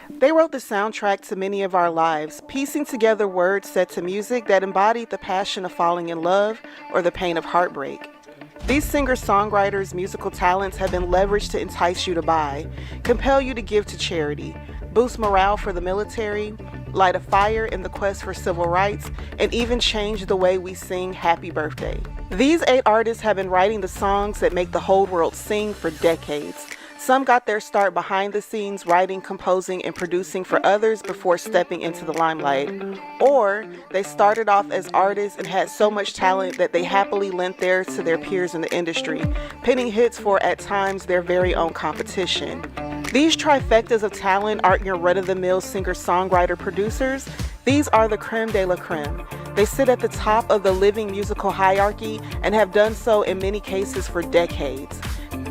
They wrote the soundtrack to many of our lives, piecing together words set to music that embodied the passion of falling in love or the pain of heartbreak. These singer-songwriters' musical talents have been leveraged to entice you to buy, compel you to give to charity, boost morale for the military, light a fire in the quest for civil rights, and even change the way we sing Happy Birthday. These 8 artists have been writing the songs that make the whole world sing for decades. Some got their start behind the scenes, writing, composing, and producing for others before stepping into the limelight. Or they started off as artists and had so much talent that they happily lent theirs to their peers in the industry, penning hits for, at times, their very own competition. These trifectas of talent aren't your run-of-the-mill singer-songwriter producers. These are the creme de la creme. They sit at the top of the living musical hierarchy and have done so in many cases for decades.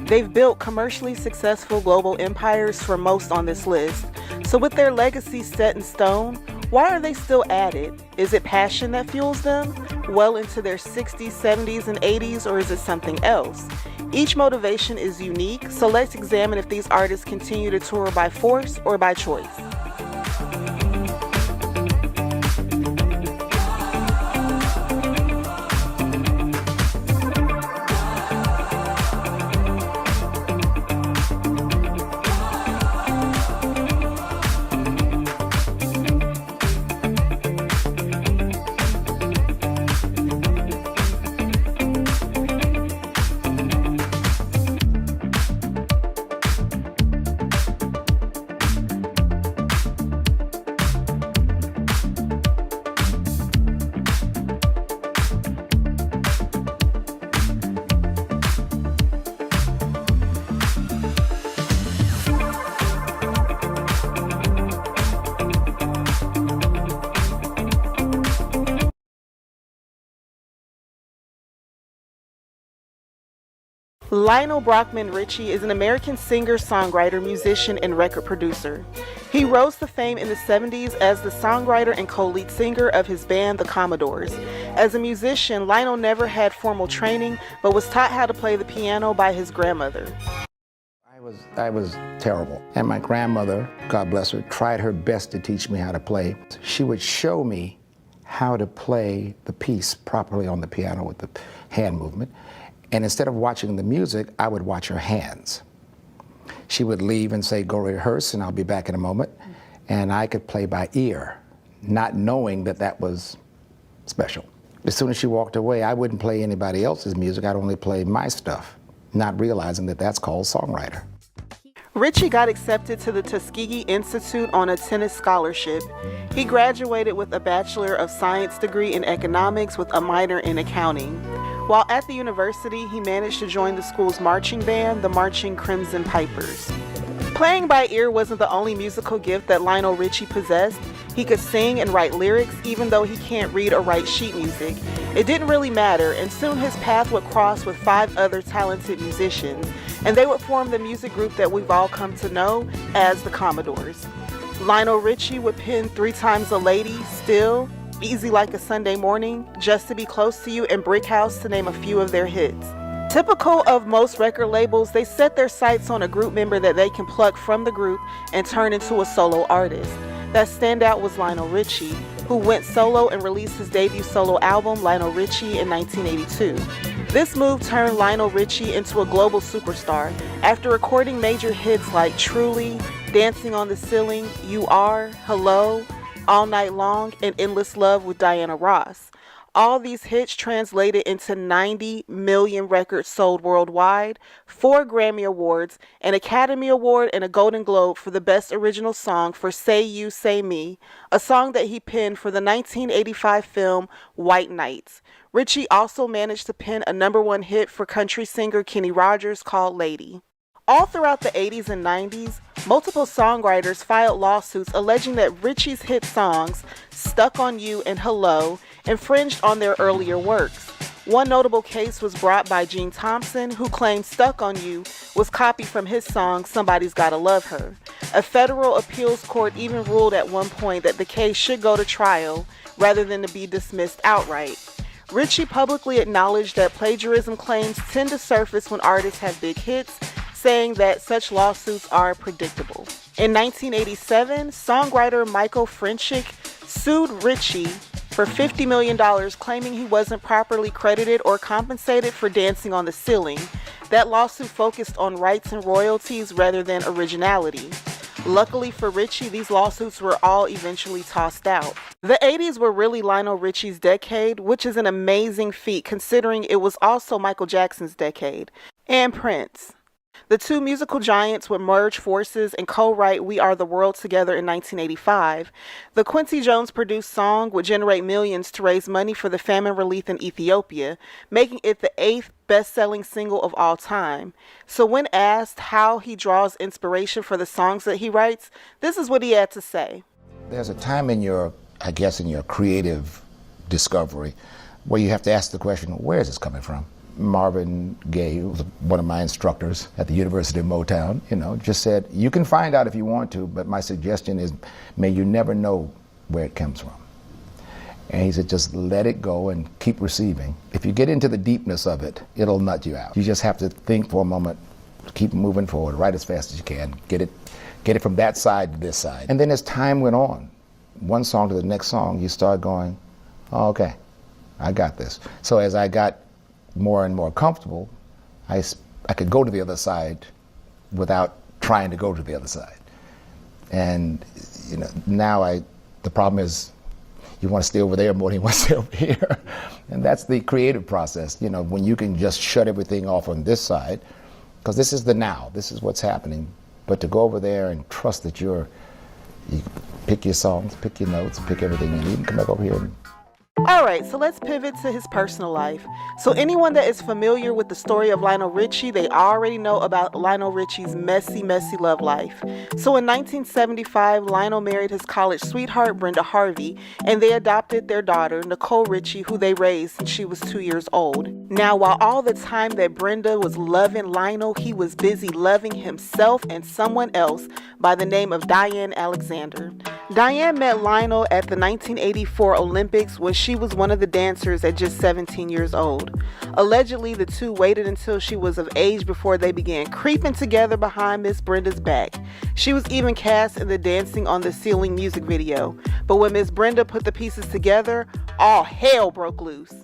They've built commercially successful global empires for most on this list. So with their legacy set in stone, why are they still at it? Is it passion that fuels them? Well into their 60s, 70s, and 80s, or is it something else? Each motivation is unique, so let's examine if these artists continue to tour by force or by choice. Lionel Richie is an American singer, songwriter, musician, and record producer. He rose to fame in the 70s as the songwriter and co-lead singer of his band, the Commodores. As a musician, Lionel never had formal training, but was taught how to play the piano by his grandmother. I was terrible. And my grandmother, God bless her, tried her best to teach me how to play. She would show me how to play the piece properly on the piano with the hand movement. And instead of watching the music, I would watch her hands. She would leave and say, go rehearse, and I'll be back in a moment. And I could play by ear, not knowing that that was special. As soon as she walked away, I wouldn't play anybody else's music. I'd only play my stuff, not realizing that that's called songwriter. Richie got accepted to the Tuskegee Institute on a tennis scholarship. He graduated with a Bachelor of Science degree in economics with a minor in accounting. While at the university, he managed to join the school's marching band, the Marching Crimson Pipers. Playing by ear wasn't the only musical gift that Lionel Richie possessed. He could sing and write lyrics, even though he can't read or write sheet music. It didn't really matter, and soon his path would cross with 5 other talented musicians, and they would form the music group that we've all come to know as the Commodores. Lionel Richie would pen 3 Times a Lady, Still, Easy Like a Sunday Morning, Just to Be Close to You, and Brick House, to name a few of their hits. Typical of most record labels, they set their sights on a group member that they can pluck from the group and turn into a solo artist. That standout was Lionel Richie, who went solo and released his debut solo album, Lionel Richie, in 1982. This move turned Lionel Richie into a global superstar after recording major hits like Truly, Dancing on the Ceiling, You Are, Hello, All Night Long, and Endless Love with Diana Ross. All these hits translated into 90 million records sold worldwide, 4 Grammy Awards, an Academy Award, and a Golden Globe for the Best Original Song for Say You, Say Me, a song that he penned for the 1985 film White Nights. Richie also managed to pen a #1 hit for country singer Kenny Rogers called Lady. All throughout the 80s and 90s, multiple songwriters filed lawsuits alleging that Richie's hit songs, Stuck on You and Hello, infringed on their earlier works. One notable case was brought by Gene Thompson, who claimed Stuck on You was copied from his song Somebody's Gotta Love Her. A federal appeals court even ruled at one point that the case should go to trial rather than to be dismissed outright. Richie publicly acknowledged that plagiarism claims tend to surface when artists have big hits, saying that such lawsuits are predictable. In 1987, songwriter Michael Frenchick sued Richie for $50 million, claiming he wasn't properly credited or compensated for dancing on the ceiling. That lawsuit focused on rights and royalties rather than originality. Luckily for Richie, these lawsuits were all eventually tossed out. The 80s were really Lionel Richie's decade, which is an amazing feat considering it was also Michael Jackson's decade, and Prince. The two musical giants would merge forces and co-write We Are the World together in 1985. The Quincy Jones-produced song would generate millions to raise money for the famine relief in Ethiopia, making it the 8th best-selling single of all time. So when asked how he draws inspiration for the songs that he writes, this is what he had to say. There's a time in your creative discovery where you have to ask the question, where is this coming from? Marvin Gaye, who was one of my instructors at the University of Motown, just said, you can find out if you want to, but my suggestion is, may you never know where it comes from. And he said, just let it go and keep receiving. If you get into the deepness of it, it'll nut you out. You just have to think for a moment, keep moving forward, write as fast as you can, get it from that side to this side. And then as time went on, one song to the next song, you start going, oh, okay, I got this. So as I got more and more comfortable, I could go to the other side without trying to go to the other side. And now the problem is you want to stay over there more than you want to stay over here. And that's the creative process, when you can just shut everything off on this side, because this is the now, this is what's happening. But to go over there and trust that you pick your songs, pick your notes, pick everything, and you can come back over here and Alright, so let's pivot to his personal life. So anyone that is familiar with the story of Lionel Richie, they already know about Lionel Richie's messy love life. So in 1975, Lionel married his college sweetheart, Brenda Harvey, and they adopted their daughter, Nicole Richie, who they raised since she was 2 years old. Now, while all the time that Brenda was loving Lionel, he was busy loving himself and someone else by the name of Diane Alexander. Diane met Lionel at the 1984 Olympics when she was one of the dancers at just 17 years old. Allegedly, the two waited until she was of age before they began creeping together behind Miss Brenda's back. She was even cast in the Dancing on the Ceiling music video. But when Miss Brenda put the pieces together, all hell broke loose.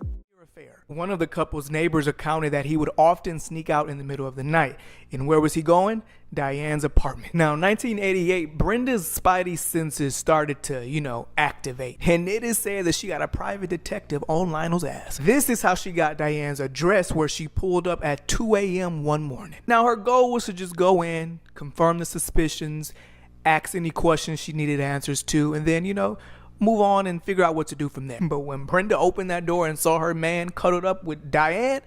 One of the couple's neighbors accounted that he would often sneak out in the middle of the night. And where was he going? Diane's apartment. Now, 1988, Brenda's spidey senses started to, activate. And it is said that she got a private detective on Lionel's ass. This is how she got Diane's address, where she pulled up at 2 a.m. one morning. Now, her goal was to just go in, confirm the suspicions, ask any questions she needed answers to, and then, move on and figure out what to do from there. But when Brenda opened that door and saw her man cuddled up with Diane,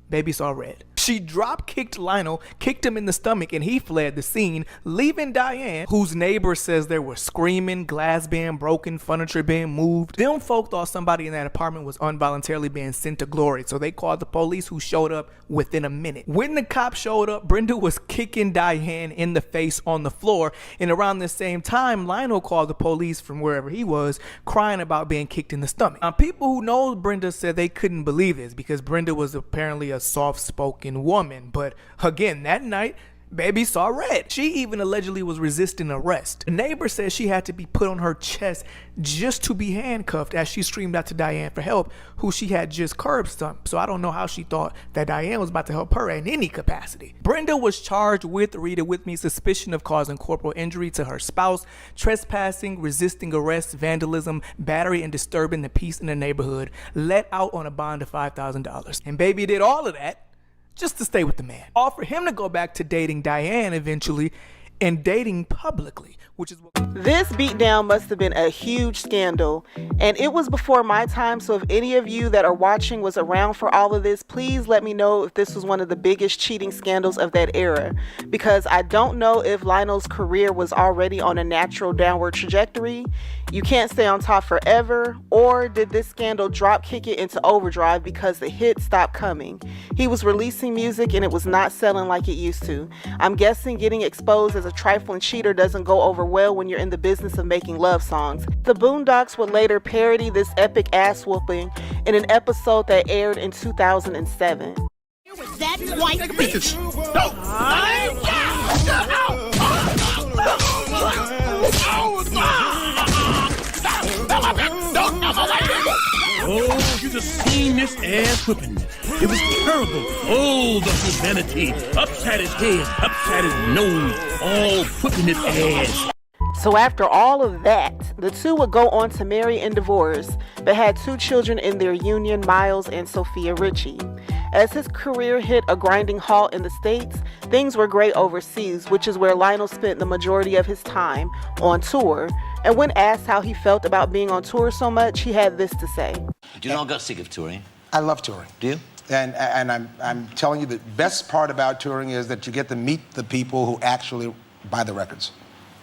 baby saw red. She drop-kicked Lionel, kicked him in the stomach, and he fled the scene, leaving Diane, whose neighbor says there was screaming, glass being broken, furniture being moved. Them folk thought somebody in that apartment was involuntarily being sent to glory, so they called the police, who showed up within a minute. When the cops showed up, Brenda was kicking Diane in the face on the floor, and around the same time, Lionel called the police from wherever he was, crying about being kicked in the stomach. Now, people who know Brenda said they couldn't believe this, because Brenda was apparently a soft-spoken woman, but again, that night, baby saw red. She even allegedly was resisting arrest. The neighbor says she had to be put on her chest just to be handcuffed as she screamed out to Diane for help, who she had just curb stomped. So I don't know how she thought that Diane was about to help her in any capacity. Brenda was charged with, read it with me, suspicion of causing corporal injury to her spouse, trespassing, resisting arrest, vandalism, battery, and disturbing the peace in the neighborhood, let out on a bond of $5,000. And baby did all of that just to stay with the man. All for him to go back to dating Diane eventually, and dating publicly, which is what... This beatdown must have been a huge scandal, and it was before my time, so if any of you that are watching was around for all of this, please let me know if this was one of the biggest cheating scandals of that era, because I don't know if Lionel's career was already on a natural downward trajectory. You can't stay on top forever, or did this scandal drop kick it into overdrive because the hits stopped coming? He was releasing music and it was not selling like it used to. I'm guessing getting exposed as a trifling cheater doesn't go over well when you're in the business of making love songs. The Boondocks would later parody this epic ass whooping in an episode that aired in 2007. That white bitch. Oh, you just seen this ass whipping. It was terrible. Oh, the humanity. Upside his head, upside his nose, all whipping his ass. So after all of that, the two would go on to marry and divorce, but had 2 children in their union, Miles and Sophia Richie. As his career hit a grinding halt in the States, things were great overseas, which is where Lionel spent the majority of his time on tour. And when asked how he felt about being on tour so much, he had this to say. Do you know I got sick of touring? I love touring. Do you? And I'm telling you, the best part about touring is that you get to meet the people who actually buy the records.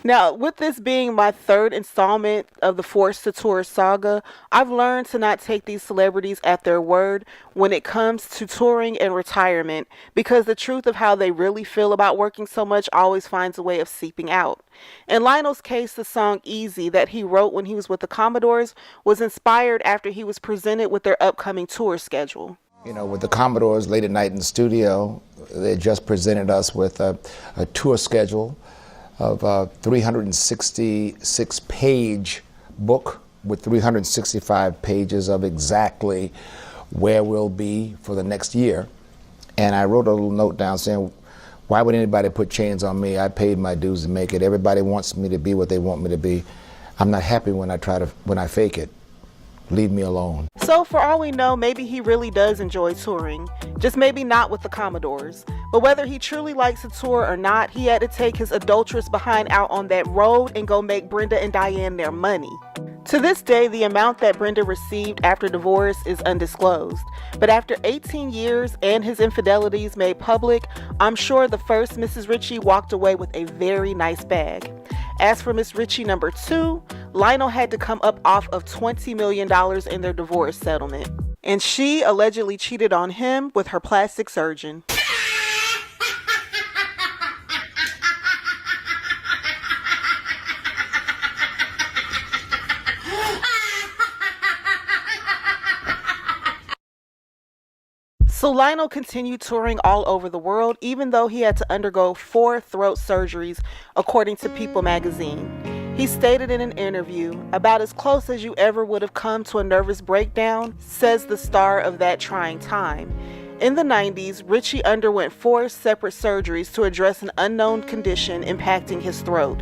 Now, with this being my 3rd installment of the Forced to Tour saga, I've learned to not take these celebrities at their word when it comes to touring and retirement, because the truth of how they really feel about working so much always finds a way of seeping out. In Lionel's case, the song Easy that he wrote when he was with the Commodores was inspired after he was presented with their upcoming tour schedule. You know, with the Commodores late at night in the studio, they just presented us with a tour schedule of a 366-page book with 365 pages of exactly where we'll be for the next year. And I wrote a little note down saying, why would anybody put chains on me? I paid my dues to make it. Everybody wants me to be what they want me to be. I'm not happy when I fake it. Leave me alone. So for all we know, maybe he really does enjoy touring, just maybe not with the Commodores. But whether he truly likes to tour or not, he had to take his adulterous behind out on that road and go make Brenda and Diane their money. To this day, the amount that Brenda received after divorce is undisclosed. But after 18 years and his infidelities made public, I'm sure the first Mrs. Richie walked away with a very nice bag. As for Miss Richie number 2, Lionel had to come up off of $20 million in their divorce settlement. And she allegedly cheated on him with her plastic surgeon. So Lionel continued touring all over the world, even though he had to undergo 4 throat surgeries, according to People magazine. He stated in an interview, "About as close as you ever would have come to a nervous breakdown," says the star of that trying time. In the 90s, Richie underwent 4 separate surgeries to address an unknown condition impacting his throat.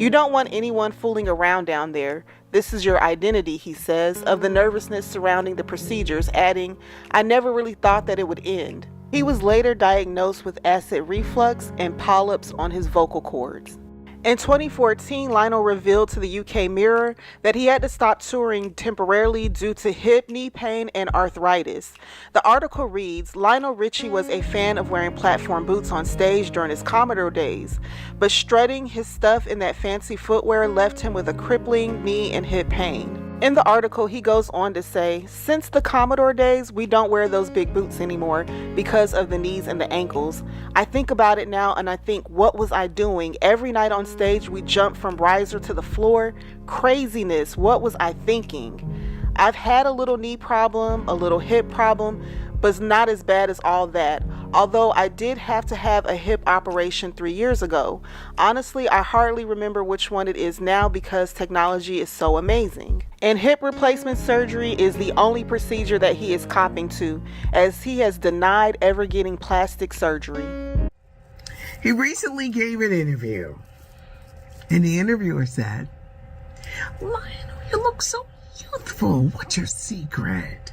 "You don't want anyone fooling around down there. This is your identity," he says, of the nervousness surrounding the procedures, adding, "I never really thought that it would end." He was later diagnosed with acid reflux and polyps on his vocal cords. In 2014, Lionel revealed to the UK Mirror that he had to stop touring temporarily due to hip, knee pain, and arthritis. The article reads, Lionel Richie was a fan of wearing platform boots on stage during his Commodore days, but strutting his stuff in that fancy footwear left him with a crippling knee and hip pain. In the article, he goes on to say, "Since the Commodore days, we don't wear those big boots anymore because of the knees and the ankles. I think about it now and I think, what was I doing? Every night on stage, we jumped from riser to the floor. Craziness. What was I thinking? I've had a little knee problem, a little hip problem, but it's not as bad as all that. Although I did have to have a hip operation 3 years ago. Honestly, I hardly remember which one it is now because technology is so amazing." And hip replacement surgery is the only procedure that he is copping to, as he has denied ever getting plastic surgery. He recently gave an interview, and the interviewer said, "Lionel, you look so youthful. What's your secret?"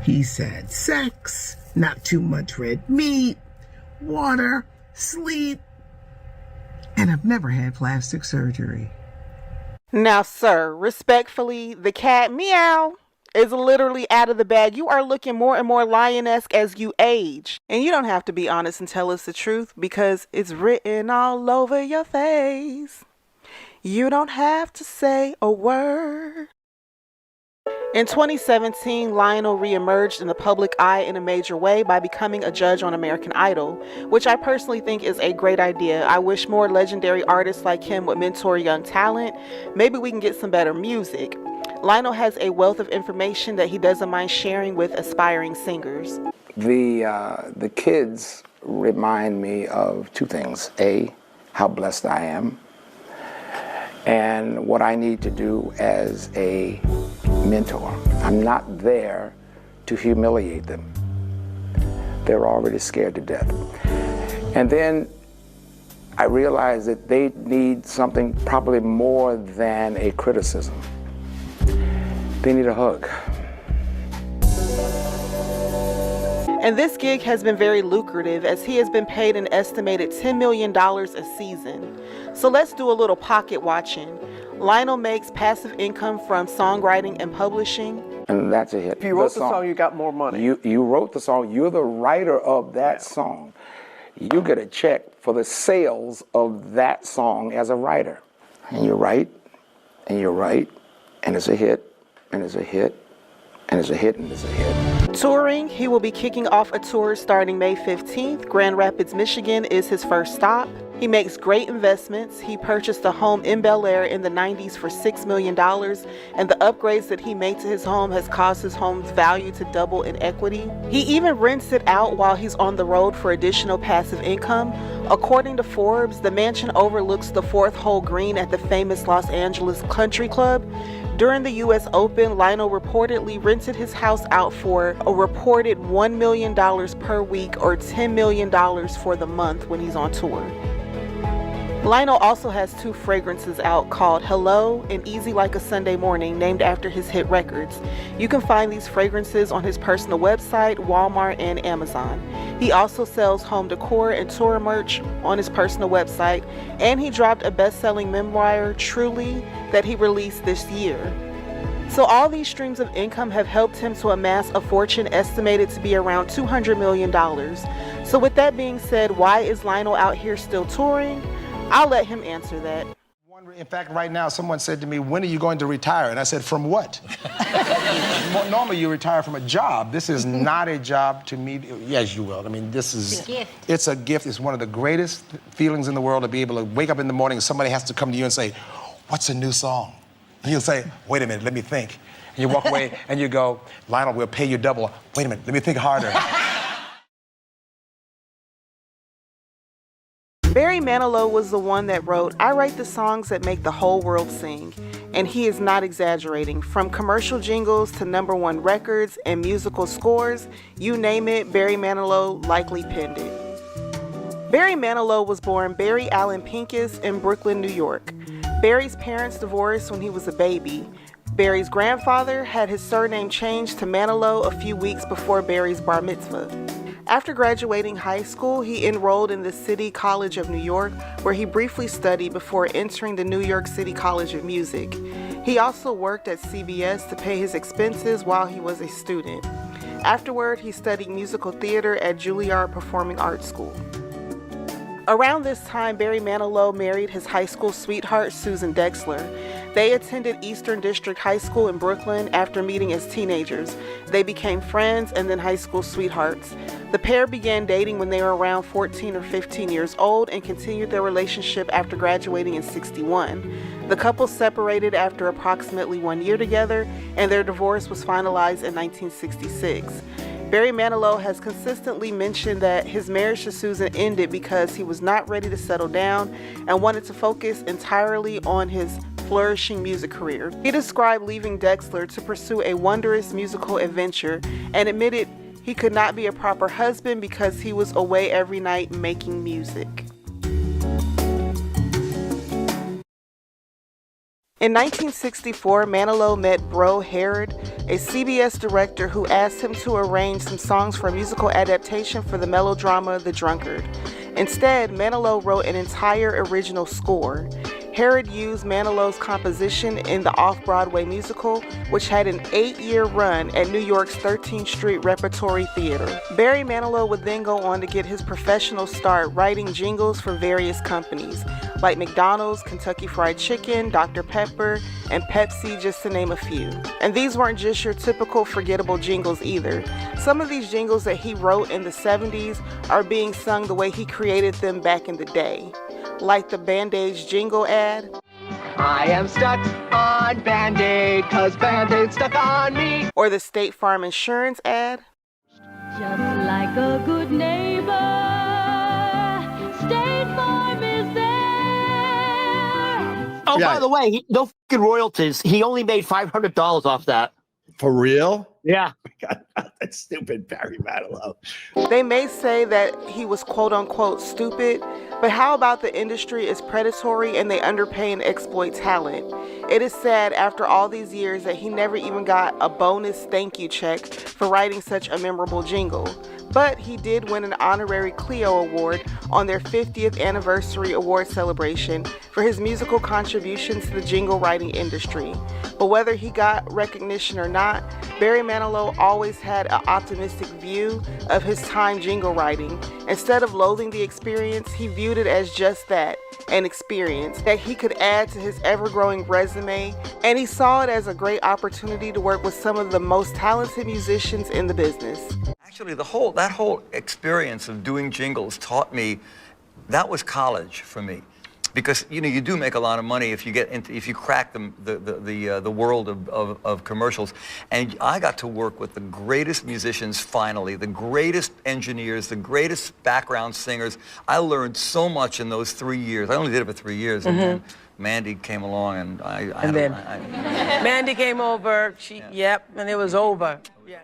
He said, "Sex, not too much red meat, water, sleep, and I've never had plastic surgery." Now, sir, respectfully, the cat meow is literally out of the bag. You are looking more and more lion-esque as you age. And you don't have to be honest and tell us the truth because it's written all over your face. You don't have to say a word. In 2017, Lionel re-emerged in the public eye in a major way by becoming a judge on American Idol, which I personally think is a great idea. I wish more legendary artists like him would mentor young talent. Maybe we can get some better music. Lionel has a wealth of information that he doesn't mind sharing with aspiring singers. The kids remind me of 2 things. A, how blessed I am, and what I need to do as a mentor. I'm not there to humiliate them. They're already scared to death. And then I realized that they need something probably more than a criticism. They need a hug. And this gig has been very lucrative as he has been paid an estimated $10 million a season. So let's do a little pocket watching. Lionel makes passive income from songwriting and publishing. And that's a hit. If you wrote the song, you got more money. You wrote the song. You're the writer of that song. You get a check for the sales of that song as a writer. And you write, and you write, and it's a hit, and it's a hit, and it's a hit, and it's a hit. Touring, he will be kicking off a tour starting May 15th. Grand Rapids, Michigan is his first stop. He makes great investments. He purchased a home in Bel Air in the 90s for $6 million, and the upgrades that he made to his home has caused his home's value to double in equity. He even rents it out while he's on the road for additional passive income. According to Forbes, the mansion overlooks the fourth hole green at the famous Los Angeles Country Club. During the US Open, Lionel reportedly rented his house out for a reported $1 million per week or $10 million for the month when he's on tour. Lionel also has 2 fragrances out called Hello and Easy Like a Sunday Morning, named after his hit records. You can find these fragrances on his personal website, Walmart, and Amazon. He also sells home decor and tour merch on his personal website, and he dropped a best-selling memoir, Truly, that he released this year. So all these streams of income have helped him to amass a fortune estimated to be around $200 million. So with that being said, why is Lionel out here still touring? I'll let him answer that. In fact, right now, someone said to me, when are you going to retire? And I said, from what? Normally, you retire from a job. This is not a job to me. Yes, you will. I mean, this is... It's a gift. It's a gift. It's one of the greatest feelings in the world to be able to wake up in the morning and somebody has to come to you and say, what's a new song? And you'll say, wait a minute, let me think. And you walk away and you go, Lionel, we'll pay you double. Wait a minute, let me think harder. Barry Manilow was the one that wrote, I write the songs that make the whole world sing. And he is not exaggerating. From commercial jingles to #1 records and musical scores, you name it, Barry Manilow likely penned it. Barry Manilow was born Barry Allen Pincus in Brooklyn, New York. Barry's parents divorced when he was a baby. Barry's grandfather had his surname changed to Manilow a few weeks before Barry's bar mitzvah. After graduating high school, he enrolled in the City College of New York, where he briefly studied before entering the New York City College of Music. He also worked at CBS to pay his expenses while he was a student. Afterward, he studied musical theater at Juilliard Performing Arts School. Around this time, Barry Manilow married his high school sweetheart, Susan Dexler. They attended Eastern District High School in Brooklyn after meeting as teenagers. They became friends and then high school sweethearts. The pair began dating when they were around 14 or 15 years old and continued their relationship after graduating in '61. The couple separated after approximately 1 year together, and their divorce was finalized in 1966. Barry Manilow has consistently mentioned that his marriage to Susan ended because he was not ready to settle down and wanted to focus entirely on his flourishing music career. He described leaving Dexler to pursue a wondrous musical adventure and admitted he could not be a proper husband because he was away every night making music. In 1964, Manilow met Bro Herod, a CBS director who asked him to arrange some songs for a musical adaptation for the melodrama The Drunkard. Instead, Manilow wrote an entire original score. Herod used Manilow's composition in the off-Broadway musical, which had an 8-year run at New York's 13th Street Repertory Theater. Barry Manilow would then go on to get his professional start writing jingles for various companies, like McDonald's, Kentucky Fried Chicken, Dr. Pepper, and Pepsi, just to name a few. And these weren't just your typical forgettable jingles either. Some of these jingles that he wrote in the 70s are being sung the way he created them back in the day, like the Band-Aid's jingle ad. I am stuck on Band-Aid, 'cause Band-Aid stuck on me. Or the State Farm Insurance ad. Just like a good neighbor, State Farm is there. Oh, by the way, no fucking royalties. He only made $500 off that. For real? Yeah. That stupid Barry Manilow. They may say that he was quote unquote stupid, but how about the industry is predatory and they underpay and exploit talent? It is sad after all these years that he never even got a bonus thank you check for writing such a memorable jingle. But he did win an honorary Clio Award on their 50th anniversary award celebration for his musical contributions to the jingle writing industry. But whether he got recognition or not, Barry Manilow always had an optimistic view of his time jingle writing. Instead of loathing the experience, he viewed it as just that, an experience that he could add to his ever-growing resume, and he saw it as a great opportunity to work with some of the most talented musicians in the business. Actually, that whole experience of doing jingles taught me, that was college for me. Because you do make a lot of money if you crack the world of commercials, and I got to work with the greatest musicians. Finally, the greatest engineers, the greatest background singers. I learned so much in those 3 years. I only did it for 3 years, and then Mandy came along, and Mandy came over. And it was over. Yeah.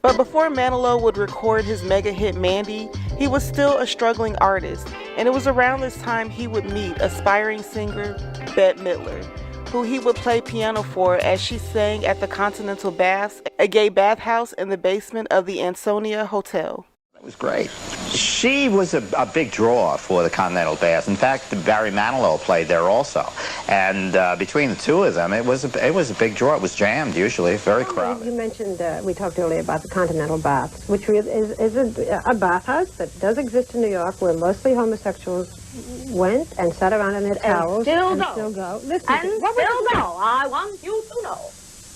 But before Manilow would record his mega hit Mandy, he was still a struggling artist, and it was around this time he would meet aspiring singer Bette Midler, who he would play piano for as she sang at the Continental Baths, a gay bathhouse in the basement of the Ansonia Hotel. It was great. She was a big draw for the Continental Baths. In fact, Barry Manilow played there also. And between the two of them, it was a big draw. It was jammed, usually, very crowded. You mentioned, we talked earlier about the Continental Baths, which is a bathhouse that does exist in New York, where mostly homosexuals went and sat around in their towels. Still go. Listen, I want you to know.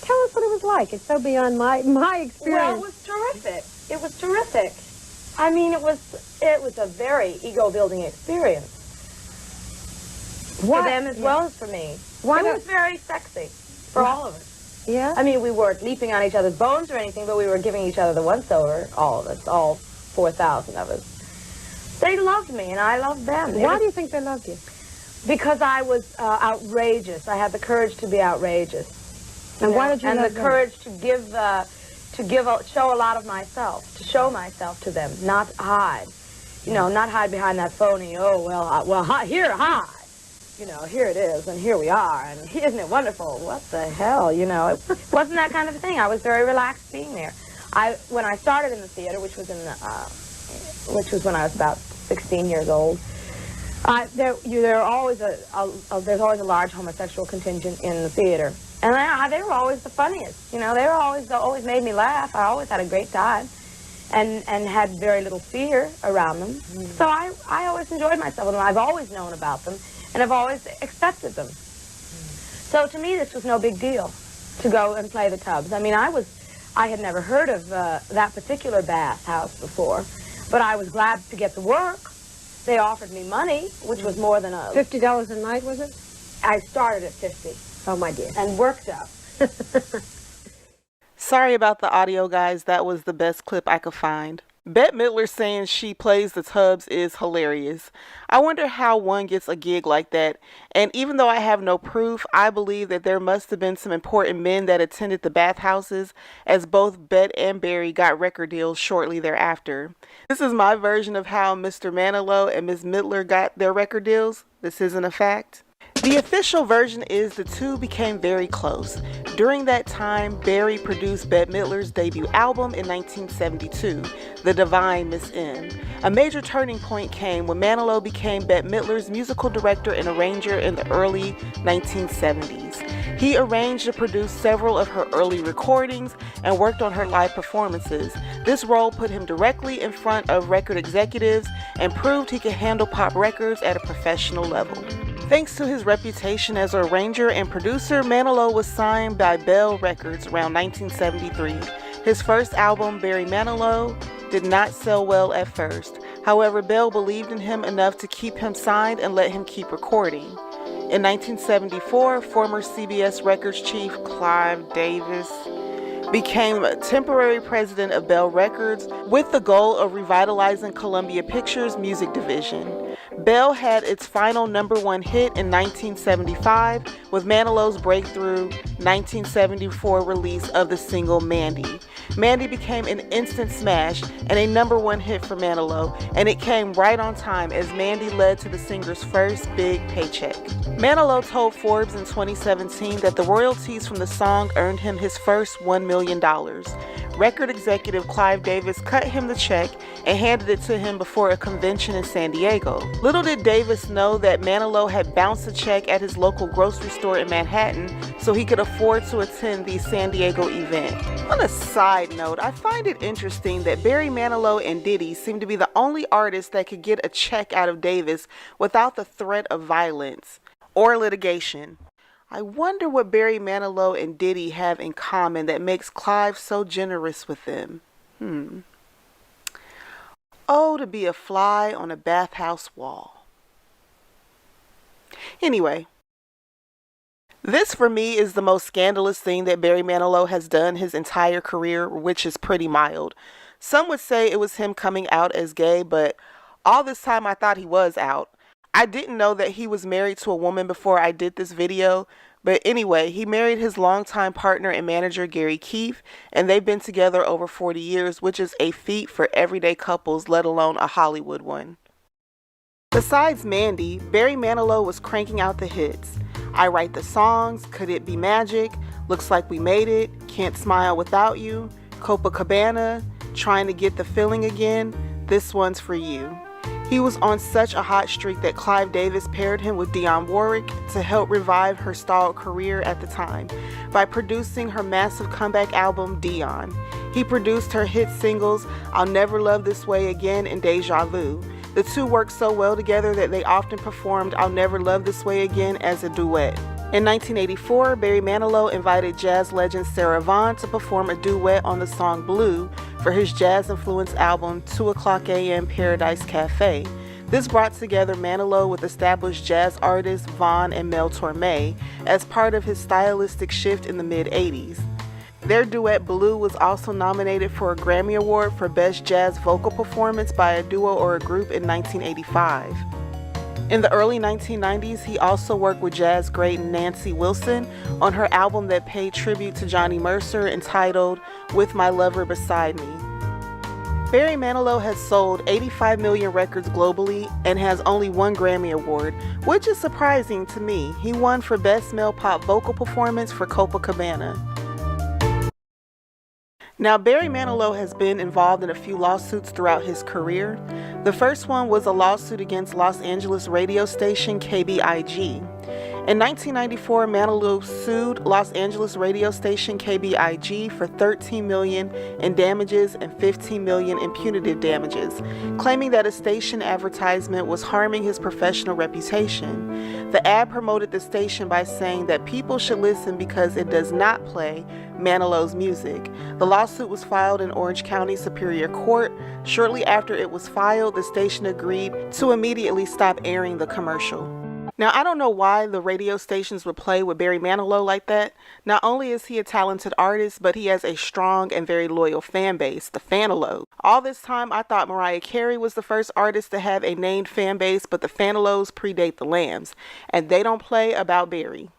Tell us what it was like. It's so beyond my experience. Well, it was terrific. It was terrific. I mean, it was a very ego-building experience. For them as well as for me. It was very sexy for all of us. Yeah? I mean, we weren't leaping on each other's bones or anything, but we were giving each other the once-over, all of us, all 4,000 of us. They loved me, and I loved them. Why do you think they loved you? Because I was outrageous. I had the courage to be outrageous. And why did you love them? And the courage to show a lot of myself, to show myself to them, not hide. Not hide behind that phony, here, hide. Here it is, and here we are, and isn't it wonderful? What the hell, it wasn't that kind of thing. I was very relaxed being there. When I started in the theater, which was when I was about 16 years old, there's always a large homosexual contingent in the theater. And they were always the funniest. They always made me laugh. I always had a great time and had very little fear around them. So I always enjoyed myself with them. I've always known about them, and I've always accepted them. So to me, this was no big deal to go and play the tubs. I mean, I had never heard of that particular bathhouse before, but I was glad to get the work. They offered me money, which was more than $50 a night, was it? I started at $50. Oh, my dear. And worked up. Sorry about the audio, guys. That was the best clip I could find. Bette Midler saying she plays the tubs is hilarious. I wonder how one gets a gig like that. And even though I have no proof, I believe that there must have been some important men that attended the bathhouses, as both Bette and Barry got record deals shortly thereafter. This is my version of how Mr. Manilow and Ms. Midler got their record deals. This isn't a fact. The official version is the two became very close. During that time, Barry produced Bette Midler's debut album in 1972, The Divine Miss M. A major turning point came when Manilow became Bette Midler's musical director and arranger in the early 1970s. He arranged and produced several of her early recordings and worked on her live performances. This role put him directly in front of record executives and proved he could handle pop records at a professional level. Thanks to his reputation as an arranger and producer, Manilow was signed by Bell Records around 1973. His first album, Barry Manilow, did not sell well at first. However, Bell believed in him enough to keep him signed and let him keep recording. In 1974, former CBS Records chief Clive Davis became temporary president of Bell Records with the goal of revitalizing Columbia Pictures' music division. Bell had its final #1 hit in 1975 with Manilow's breakthrough 1974 release of the single Mandy. Mandy became an instant smash and a #1 hit for Manilow, and it came right on time as Mandy led to the singer's first big paycheck. Manilow told Forbes in 2017 that the royalties from the song earned him his first $1 million. Record executive Clive Davis cut him the check and handed it to him before a convention in San Diego. Little did Davis know that Manilow had bounced a check at his local grocery store in Manhattan so he could afford to attend the San Diego event. On a side note, I find it interesting that Barry Manilow and Diddy seem to be the only artists that could get a check out of Davis without the threat of violence or litigation. I wonder what Barry Manilow and Diddy have in common that makes Clive so generous with them. Oh, to be a fly on a bathhouse wall. Anyway, this for me is the most scandalous thing that Barry Manilow has done his entire career, which is pretty mild. Some would say it was him coming out as gay, but all this time I thought he was out. I didn't know that he was married to a woman before I did this video, but anyway, he married his longtime partner and manager Gary Keefe, and they've been together over 40 years, which is a feat for everyday couples, let alone a Hollywood one. Besides Mandy, Barry Manilow was cranking out the hits. I Write the Songs, Could It Be Magic, Looks Like We Made It, Can't Smile Without You, Copacabana, Trying to Get the Feeling Again, This One's For You. He was on such a hot streak that Clive Davis paired him with Dionne Warwick to help revive her stalled career at the time by producing her massive comeback album, Dionne. He produced her hit singles, I'll Never Love This Way Again and Deja Vu. The two worked so well together that they often performed I'll Never Love This Way Again as a duet. In 1984, Barry Manilow invited jazz legend Sarah Vaughan to perform a duet on the song Blue for his jazz-influenced album 2 O'Clock A.M. Paradise Cafe. This brought together Manilow with established jazz artists Vaughan and Mel Torme as part of his stylistic shift in the mid-'80s. Their duet Blue was also nominated for a Grammy Award for Best Jazz Vocal Performance by a Duo or a Group in 1985. In the early 1990s, he also worked with jazz great Nancy Wilson on her album that paid tribute to Johnny Mercer entitled With My Lover Beside Me. Barry Manilow has sold 85 million records globally and has only one Grammy Award, which is surprising to me. He won for Best Male Pop Vocal Performance for Copacabana. Now, Barry Manilow has been involved in a few lawsuits throughout his career. The first one was a lawsuit against Los Angeles radio station KBIG. In 1994, Manilow sued Los Angeles radio station KBIG for $13 million in damages and $15 million in punitive damages, claiming that a station advertisement was harming his professional reputation. The ad promoted the station by saying that people should listen because it does not play Manilow's music. The lawsuit was filed in Orange County Superior Court. Shortly after it was filed, the station agreed to immediately stop airing the commercial. Now, I don't know why the radio stations would play with Barry Manilow like that. Not only is he a talented artist, but he has a strong and very loyal fan base, the Fanilow. All this time, I thought Mariah Carey was the first artist to have a named fan base, but the Fanilows predate the Lambs, and they don't play about Barry.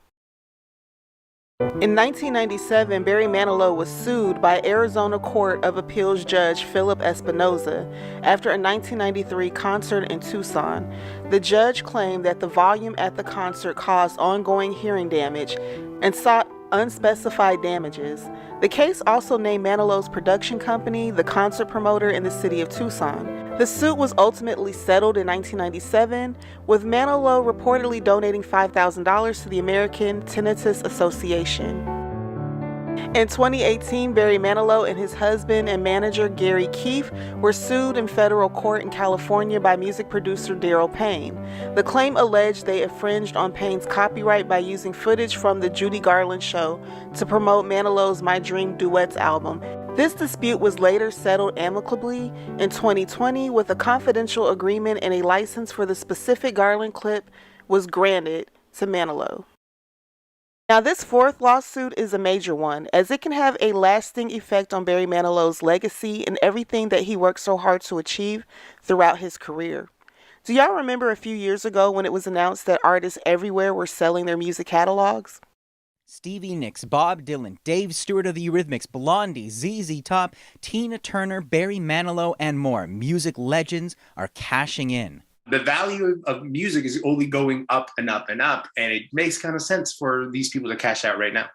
In 1997, Barry Manilow was sued by Arizona Court of Appeals Judge Philip Espinoza after a 1993 concert in Tucson. The judge claimed that the volume at the concert caused ongoing hearing damage and sought unspecified damages. The case also named Manilow's production company the concert promoter in the city of Tucson. The suit was ultimately settled in 1997, with Manilow reportedly donating $5,000 to the American Tinnitus Association. In 2018, Barry Manilow and his husband and manager Gary Keefe were sued in federal court in California by music producer Daryl Payne. The claim alleged they infringed on Payne's copyright by using footage from the Judy Garland show to promote Manilow's My Dream Duets album. This dispute was later settled amicably in 2020 with a confidential agreement, and a license for the specific Garland clip was granted to Manilow. Now, this fourth lawsuit is a major one, as it can have a lasting effect on Barry Manilow's legacy and everything that he worked so hard to achieve throughout his career. Do y'all remember a few years ago when it was announced that artists everywhere were selling their music catalogs? Stevie Nicks, Bob Dylan, Dave Stewart of the Eurythmics, Blondie, ZZ Top, Tina Turner, Barry Manilow, and more. Music legends are cashing in. The value of music is only going up and up and up, and it makes kind of sense for these people to cash out right now.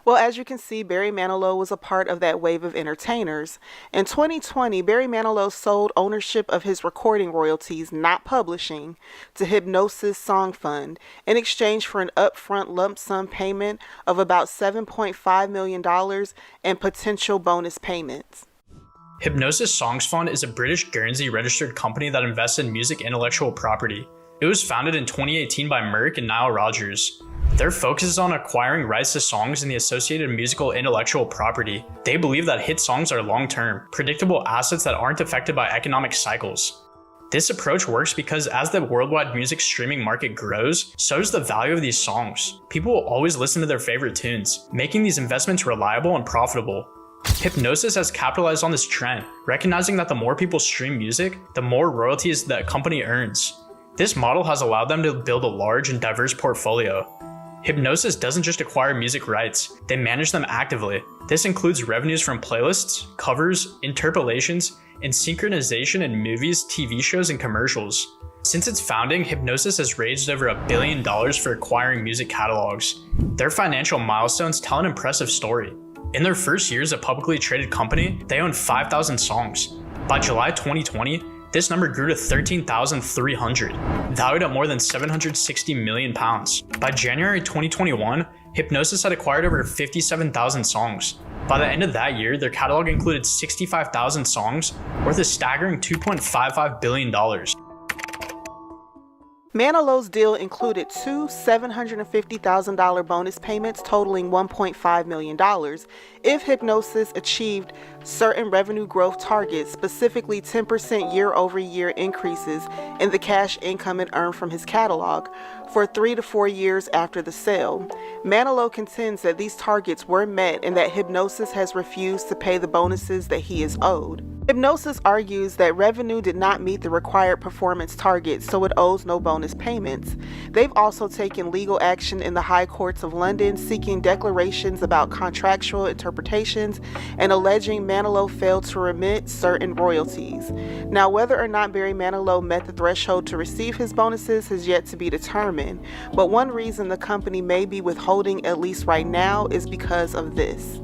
Well, as you can see, Barry Manilow was a part of that wave of entertainers. In 2020, Barry Manilow sold ownership of his recording royalties, not publishing, to Hipgnosis Song Fund in exchange for an upfront lump sum payment of about $7.5 million and potential bonus payments. Hipgnosis Songs Fund is a British Guernsey-registered company that invests in music intellectual property. It was founded in 2018 by Merck and Nile Rodgers. Their focus is on acquiring rights to songs and the associated musical intellectual property. They believe that hit songs are long-term, predictable assets that aren't affected by economic cycles. This approach works because as the worldwide music streaming market grows, so does the value of these songs. People will always listen to their favorite tunes, making these investments reliable and profitable. Hipgnosis has capitalized on this trend, recognizing that the more people stream music, the more royalties the company earns. This model has allowed them to build a large and diverse portfolio. Hipgnosis doesn't just acquire music rights, they manage them actively. This includes revenues from playlists, covers, interpolations, and synchronization in movies, TV shows, and commercials. Since its founding, Hipgnosis has raised over $1 billion for acquiring music catalogs. Their financial milestones tell an impressive story. In their first year as a publicly traded company, they owned 5,000 songs. By July 2020, this number grew to 13,300, valued at more than £760 million. By January 2021, Hipgnosis had acquired over 57,000 songs. By the end of that year, their catalog included 65,000 songs, worth a staggering $2.55 billion. Manilow's deal included two $750,000 bonus payments totaling $1.5 million if Hipgnosis achieved certain revenue growth targets, specifically 10% year-over-year increases in the cash income it earned from his catalog for 3 to 4 years after the sale. Manilow contends that these targets were met and that Hipgnosis has refused to pay the bonuses that he is owed. Hipgnosis argues that revenue did not meet the required performance targets, so it owes no bonus payments. They've also taken legal action in the high courts of London, seeking declarations about contractual interpretations and alleging Manilow failed to remit certain royalties. Now, whether or not Barry Manilow met the threshold to receive his bonuses has yet to be determined, but one reason the company may be withholding, at least right now, is because of this.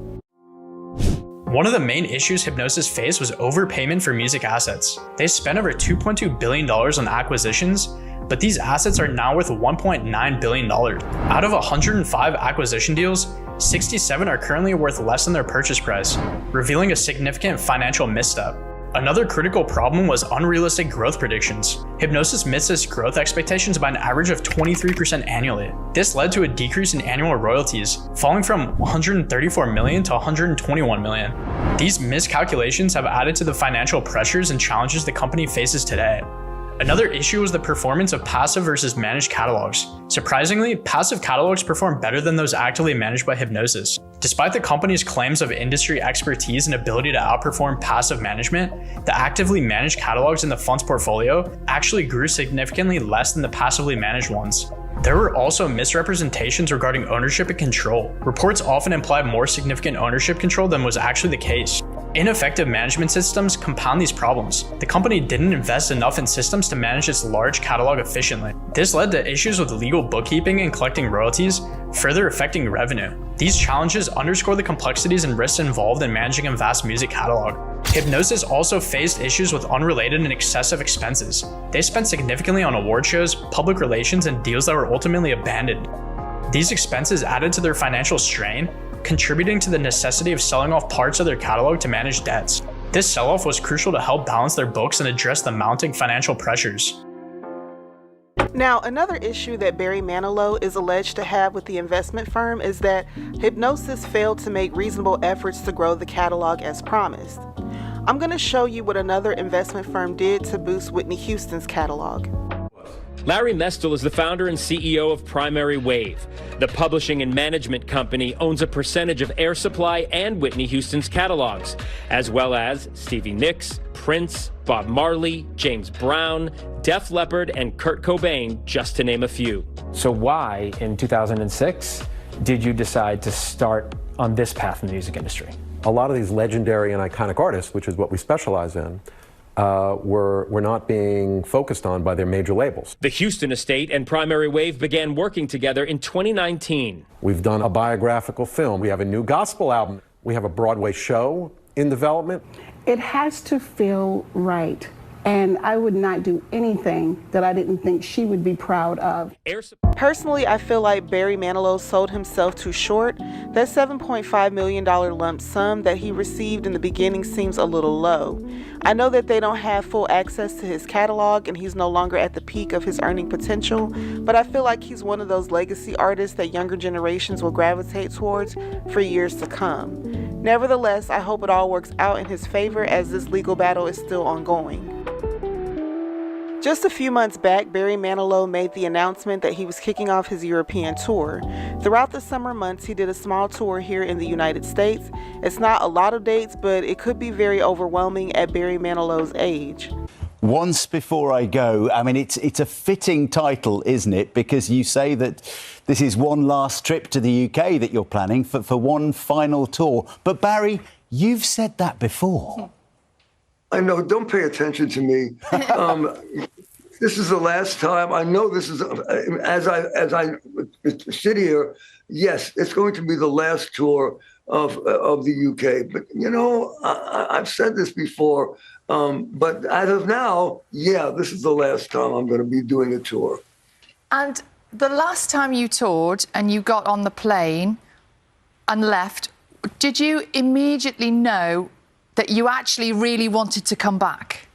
One of the main issues Hipgnosis faced was overpayment for music assets. They spent over $2.2 billion on acquisitions, but these assets are now worth $1.9 billion. Out of 105 acquisition deals, 67 are currently worth less than their purchase price, revealing a significant financial misstep. Another critical problem was unrealistic growth predictions. Hipgnosis missed its growth expectations by an average of 23% annually. This led to a decrease in annual royalties, falling from $134 million to $121 million. These miscalculations have added to the financial pressures and challenges the company faces today. Another issue was the performance of passive versus managed catalogs. Surprisingly, passive catalogs perform better than those actively managed by Hipgnosis. Despite the company's claims of industry expertise and ability to outperform passive management, the actively managed catalogs in the fund's portfolio actually grew significantly less than the passively managed ones. There were also misrepresentations regarding ownership and control. Reports often implied more significant ownership control than was actually the case. Ineffective management systems compound these problems. The company didn't invest enough in systems to manage its large catalog efficiently. This led to issues with legal bookkeeping and collecting royalties, further affecting revenue. These challenges underscore the complexities and risks involved in managing a vast music catalog. Hipgnosis also faced issues with unrelated and excessive expenses. They spent significantly on award shows, public relations, and deals that were ultimately abandoned. These expenses added to their financial strain, contributing to the necessity of selling off parts of their catalog to manage debts. This sell-off was crucial to help balance their books and address the mounting financial pressures. Now, another issue that Barry Manilow is alleged to have with the investment firm is that Hipgnosis failed to make reasonable efforts to grow the catalog as promised. I'm going to show you what another investment firm did to boost Whitney Houston's catalog. Larry Mestel is the founder and CEO of Primary Wave. The publishing and management company owns a percentage of Air Supply and Whitney Houston's catalogs, as well as Stevie Nicks, Prince, Bob Marley, James Brown, Def Leppard, and Kurt Cobain, just to name a few. So why, in 2006, did you decide to start on this path in the music industry? A lot of these legendary and iconic artists, which is what we specialize in, were not being focused on by their major labels. The Houston estate and Primary Wave began working together in 2019. We've done a biographical film. We have a new gospel album. We have a Broadway show in development. It has to feel right. And I would not do anything that I didn't think she would be proud of. Personally, I feel like Barry Manilow sold himself too short. That $7.5 million lump sum that he received in the beginning seems a little low. I know that they don't have full access to his catalog and he's no longer at the peak of his earning potential, but I feel like he's one of those legacy artists that younger generations will gravitate towards for years to come. Nevertheless, I hope it all works out in his favor as this legal battle is still ongoing. Just a few months back, Barry Manilow made the announcement that he was kicking off his European tour. Throughout the summer months, he did a small tour here in the United States. It's not a lot of dates, but it could be very overwhelming at Barry Manilow's age. Once Before I Go, I mean, it's a fitting title, isn't it? Because you say that this is one last trip to the UK that you're planning for one final tour. But Barry, you've said that before. I know, don't pay attention to me. This is the last time. I know this is, as I sit here, yes, it's going to be the last tour of the UK. But, you know, I've said this before, but as of now, yeah, this is the last time I'm going to be doing a tour. And the last time you toured and you got on the plane and left, did you immediately know that you actually really wanted to come back?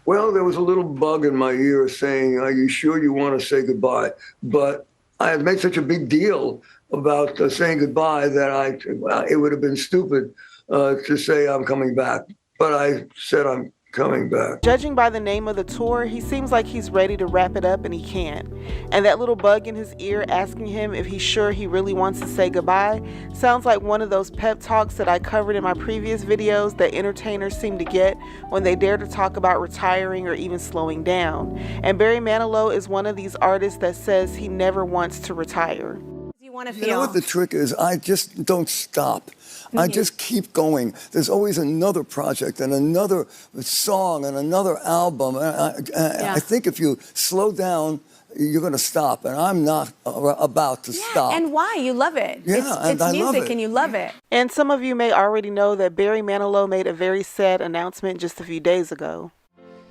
Well, there was a little bug in my ear saying, are you sure you want to say goodbye? But I had made such a big deal about saying goodbye that it would have been stupid to say I'm coming back. But I said I'm coming back. Judging by the name of the tour, he seems like he's ready to wrap it up and he can't. And that little bug in his ear asking him if he's sure he really wants to say goodbye sounds like one of those pep talks that I covered in my previous videos that entertainers seem to get when they dare to talk about retiring or even slowing down. And Barry Manilow is one of these artists that says he never wants to retire. You know what the trick is? I just don't stop. I just keep going. There's always another project and another song and another album. I think if you slow down, you're going to stop. And I'm not about to stop. And why? You love it. Yeah, it's music and you love it. And some of you may already know that Barry Manilow made a very sad announcement just a few days ago.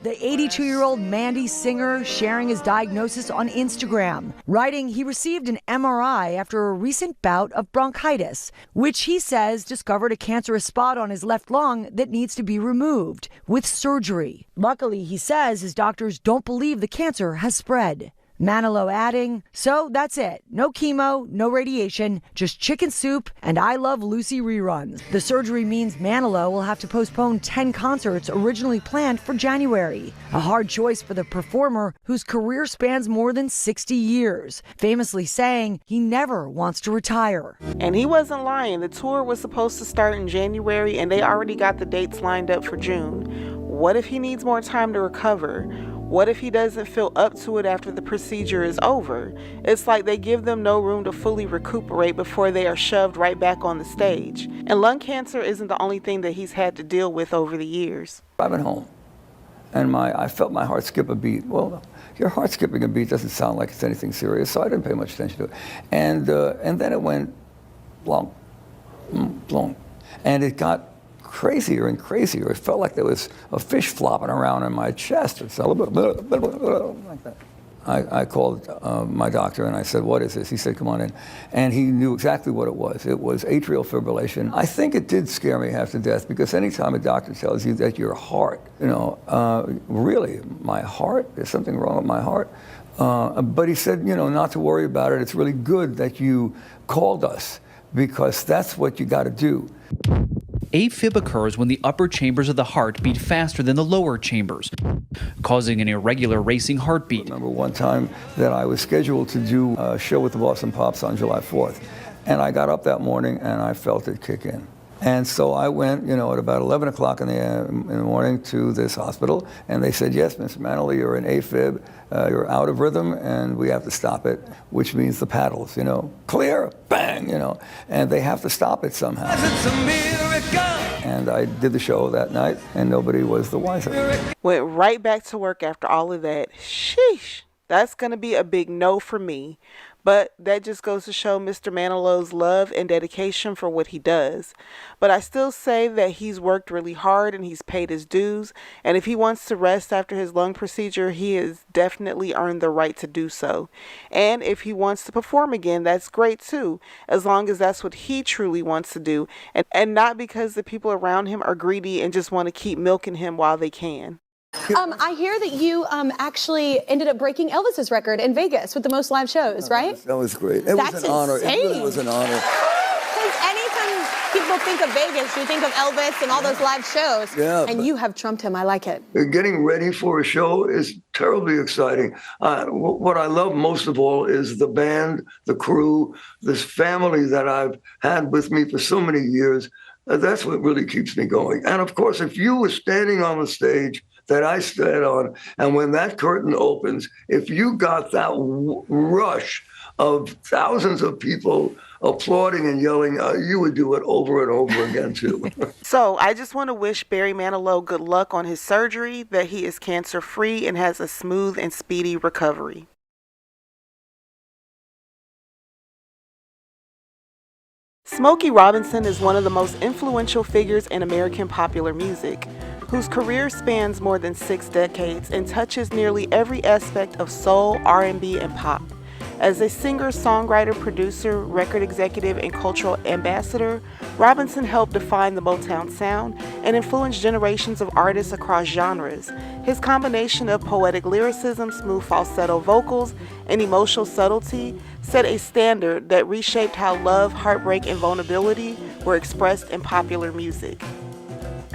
The 82-year-old Mandy singer sharing his diagnosis on Instagram, writing he received an MRI after a recent bout of bronchitis, which he says discovered a cancerous spot on his left lung that needs to be removed with surgery. Luckily, he says his doctors don't believe the cancer has spread. Manilow adding, so that's it. No chemo, no radiation, just chicken soup and I Love Lucy reruns. The surgery means Manilow will have to postpone 10 concerts originally planned for January. A hard choice for the performer whose career spans more than 60 years, famously saying he never wants to retire. And he wasn't lying. The tour was supposed to start in January and they already got the dates lined up for June. What if he needs more time to recover? What if he doesn't feel up to it after the procedure is over? It's like they give them no room to fully recuperate before they are shoved right back on the stage. And lung cancer isn't the only thing that he's had to deal with over the years. I've been home, and I felt my heart skip a beat. Well, your heart skipping a beat doesn't sound like it's anything serious, so I didn't pay much attention to it. And then it went long, and it got crazier and crazier. It felt like there was a fish flopping around in my chest. It's like that. I called my doctor and I said, what is this? He said, come on in. And he knew exactly what it was. It was atrial fibrillation. I think it did scare me half to death because anytime a doctor tells you that your heart, really, my heart, there's something wrong with my heart. But he said, not to worry about it. It's really good that you called us because that's what you got to do. AFib occurs when the upper chambers of the heart beat faster than the lower chambers. causing an irregular racing heartbeat. I remember one time that I was scheduled to do a show with the Boston Pops on July 4th. And I got up that morning and I felt it kick in. And so I went, at about 11 o'clock in the morning to this hospital, and they said, yes, Mr. Manilow, you're in AFib, you're out of rhythm, and we have to stop it, which means the paddles, clear, bang, and they have to stop it somehow. And I did the show that night, and nobody was the wiser. Went right back to work after all of that. Sheesh, that's going to be a big no for me. But that just goes to show Mr. Manilow's love and dedication for what he does. But I still say that he's worked really hard and he's paid his dues. And if he wants to rest after his lung procedure, he has definitely earned the right to do so. And if he wants to perform again, that's great too, as long as that's what he truly wants to do, and not because the people around him are greedy and just want to keep milking him while they can. I hear that you actually ended up breaking Elvis's record in Vegas with the most live shows, right? That was great. It was an honor. It really was an honor. Because anytime people think of Vegas, you think of Elvis and all those live shows. Yeah, and you have trumped him. I like it. Getting ready for a show is terribly exciting. What I love most of all is the band, the crew, this family that I've had with me for so many years. That's what really keeps me going. And of course, if you were standing on the stage that I stand on, and when that curtain opens, if you got that rush of thousands of people applauding and yelling, you would do it over and over again too. So I just want to wish Barry Manilow good luck on his surgery, that he is cancer-free and has a smooth and speedy recovery. Smokey Robinson is one of the most influential figures in American popular music, whose career spans more than 6 decades and touches nearly every aspect of soul, R&B, and pop. As a singer, songwriter, producer, record executive, and cultural ambassador, Robinson helped define the Motown sound and influenced generations of artists across genres. His combination of poetic lyricism, smooth falsetto vocals, and emotional subtlety set a standard that reshaped how love, heartbreak, and vulnerability were expressed in popular music.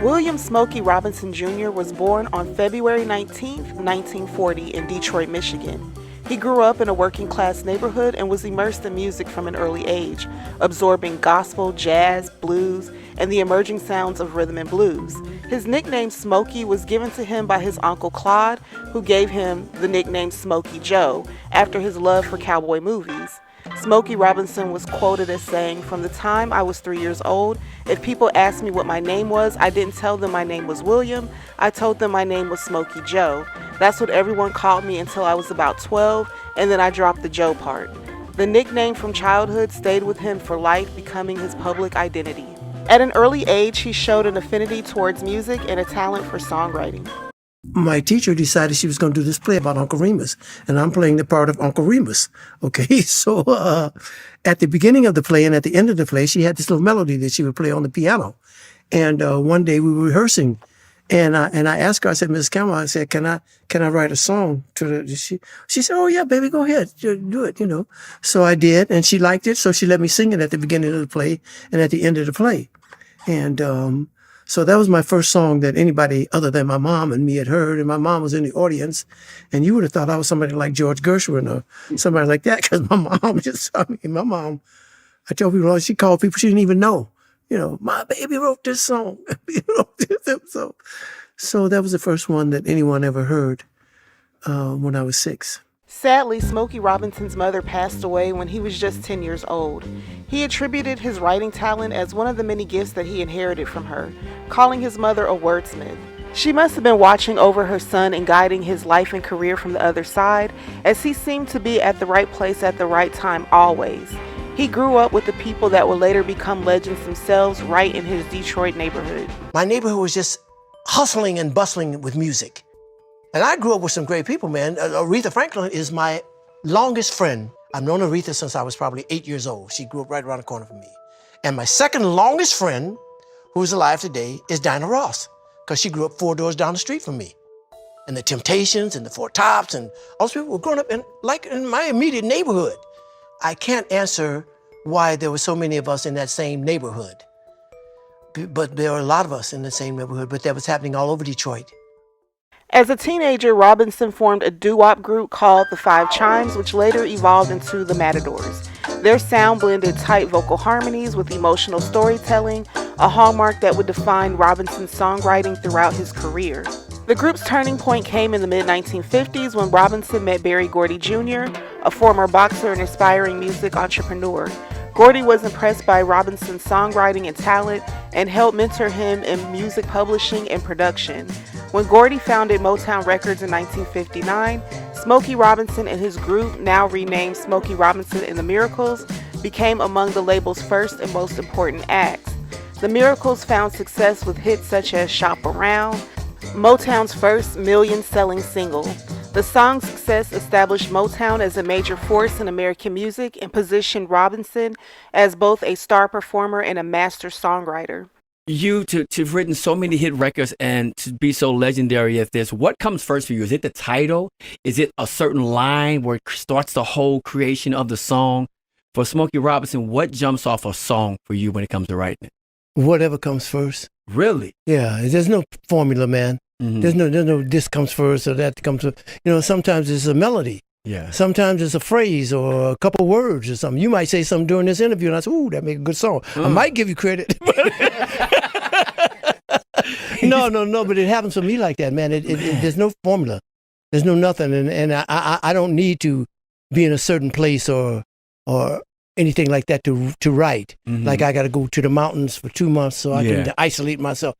William Smokey Robinson Jr. was born on February 19, 1940 in Detroit, Michigan. He grew up in a working-class neighborhood and was immersed in music from an early age, absorbing gospel, jazz, blues, and the emerging sounds of rhythm and blues. His nickname Smokey was given to him by his uncle Claude, who gave him the nickname Smokey Joe after his love for cowboy movies. Smokey Robinson was quoted as saying, "From the time I was 3 years old, if people asked me what my name was, I didn't tell them my name was William. I told them my name was Smokey Joe. That's what everyone called me until I was about 12, and then I dropped the Joe part." The nickname from childhood stayed with him for life, becoming his public identity. At an early age, he showed an affinity towards music and a talent for songwriting. My teacher decided she was going to do this play about Uncle Remus, and I'm playing the part of Uncle Remus. Okay, so at the beginning of the play and at the end of the play, she had this little melody that she would play on the piano. And one day we were rehearsing, and I asked her, I said, Mrs. Campbell, I said, can I write a song to the? She said, oh yeah, baby, go ahead, do it, So I did, and she liked it, so she let me sing it at the beginning of the play and at the end of the play. And so that was my first song that anybody other than my mom and me had heard, and my mom was in the audience, and you would have thought I was somebody like George Gershwin or somebody like that, because my mom, I tell people, she called people she didn't even know. My baby wrote this song. So that was the first one that anyone ever heard when I was 6. Sadly, Smokey Robinson's mother passed away when he was just 10 years old. He attributed his writing talent as one of the many gifts that he inherited from her, calling his mother a wordsmith. She must have been watching over her son and guiding his life and career from the other side, as he seemed to be at the right place at the right time always. He grew up with the people that would later become legends themselves right in his Detroit neighborhood. My neighborhood was just hustling and bustling with music. And I grew up with some great people, man. Aretha Franklin is my longest friend. I've known Aretha since I was probably 8 years old. She grew up right around the corner from me. And my second longest friend, who's alive today, is Dinah Ross, because she grew up 4 doors down the street from me. And the Temptations and the Four Tops and all those people were growing up in my immediate neighborhood. I can't answer why there were so many of us in that same neighborhood. But there are a lot of us in the same neighborhood, but that was happening all over Detroit. As a teenager, Robinson formed a doo-wop group called the Five Chimes, which later evolved into the Matadors. Their sound blended tight vocal harmonies with emotional storytelling, a hallmark that would define Robinson's songwriting throughout his career. The group's turning point came in the mid-1950s when Robinson met Berry Gordy Jr., a former boxer and aspiring music entrepreneur. Gordy was impressed by Robinson's songwriting and talent and helped mentor him in music publishing and production. When Gordy founded Motown Records in 1959, Smokey Robinson and his group, now renamed Smokey Robinson and the Miracles, became among the label's first and most important acts. The Miracles found success with hits such as Shop Around, Motown's first million-selling single. The song's success established Motown as a major force in American music and positioned Robinson as both a star performer and a master songwriter. You to have written so many hit records and to be so legendary as this, what comes first for you? Is it the title? Is it a certain line where it starts the whole creation of the song? For Smokey Robinson, what jumps off a song for you when it comes to writing it? Whatever comes first. Really? Yeah, there's no formula, man. Mm-hmm. There's no this comes first or that comes first. You know, sometimes it's a melody. Yeah. Sometimes it's a phrase or a couple words or something. You might say something during this interview and I say, ooh, that make a good song. I might give you credit. No, but it happens for me like that, man. There's no formula. There's no nothing. And I don't need to be in a certain place or anything like that to write. Mm-hmm. Like I got to go to the mountains for 2 months so I can isolate myself.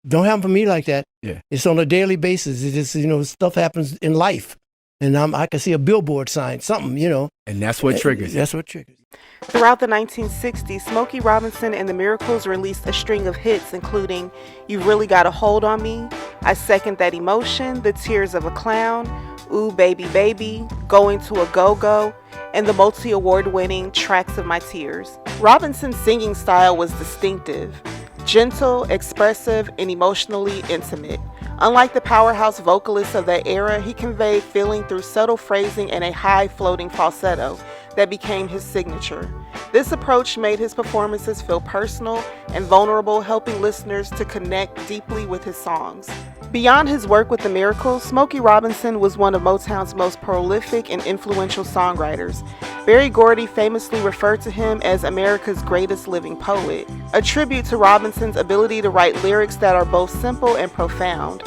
Don't happen for me like that. Yeah. It's on a daily basis. It's just, you know, stuff happens in life. And I can see a billboard sign, something, you know. And that's what triggers. That's what triggers. Throughout the 1960s, Smokey Robinson and the Miracles released a string of hits, including You Really Got a Hold on Me, I Second That Emotion, The Tears of a Clown, Ooh Baby Baby, Going to a Go-Go, and the multi-award-winning Tracks of My Tears. Robinson's singing style was distinctive, gentle, expressive, and emotionally intimate. Unlike the powerhouse vocalists of that era, he conveyed feeling through subtle phrasing and a high floating falsetto that became his signature. This approach made his performances feel personal and vulnerable, helping listeners to connect deeply with his songs. Beyond his work with the Miracles, Smokey Robinson was one of Motown's most prolific and influential songwriters. Berry Gordy famously referred to him as America's greatest living poet, a tribute to Robinson's ability to write lyrics that are both simple and profound.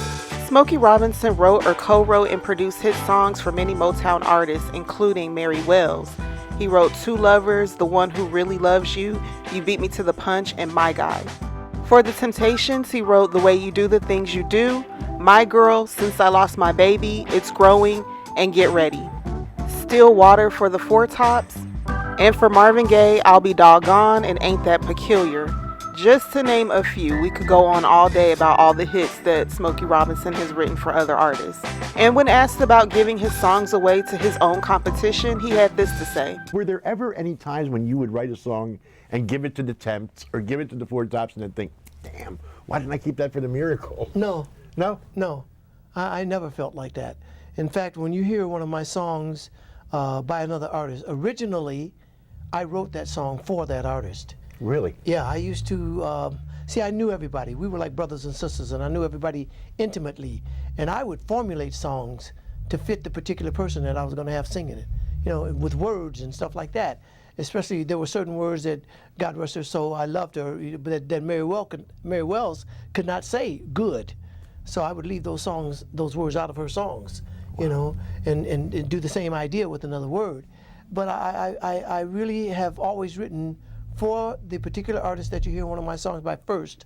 Smokey Robinson wrote or co-wrote and produced hit songs for many Motown artists, including Mary Wells. He wrote Two Lovers, The One Who Really Loves You, You Beat Me to the Punch, and My Guy. For The Temptations, he wrote The Way You Do the Things You Do, My Girl, Since I Lost My Baby, It's Growing, and Get Ready. Still Water for the Four Tops. And for Marvin Gaye, I'll Be Doggone and Ain't That Peculiar. Just to name a few, we could go on all day about all the hits that Smokey Robinson has written for other artists. And when asked about giving his songs away to his own competition, he had this to say. Were there ever any times when you would write a song and give it to the Temps or give it to the Four Tops and then think, damn, why didn't I keep that for the Miracle? No. No? No. I never felt like that. In fact, when you hear one of my songs by another artist, originally I wrote that song for that artist. Really? Yeah, I used to, see, I knew everybody. We were like brothers and sisters, and I knew everybody intimately. And I would formulate songs to fit the particular person that I was going to have singing it, you know, with words and stuff like that. Especially, there were certain words that, God rest her soul, I loved her, but that Mary Wells could not say good. So I would leave those words out of her songs, you know, and do the same idea with another word. But I really have always written for the particular artist that you hear one of my songs by first.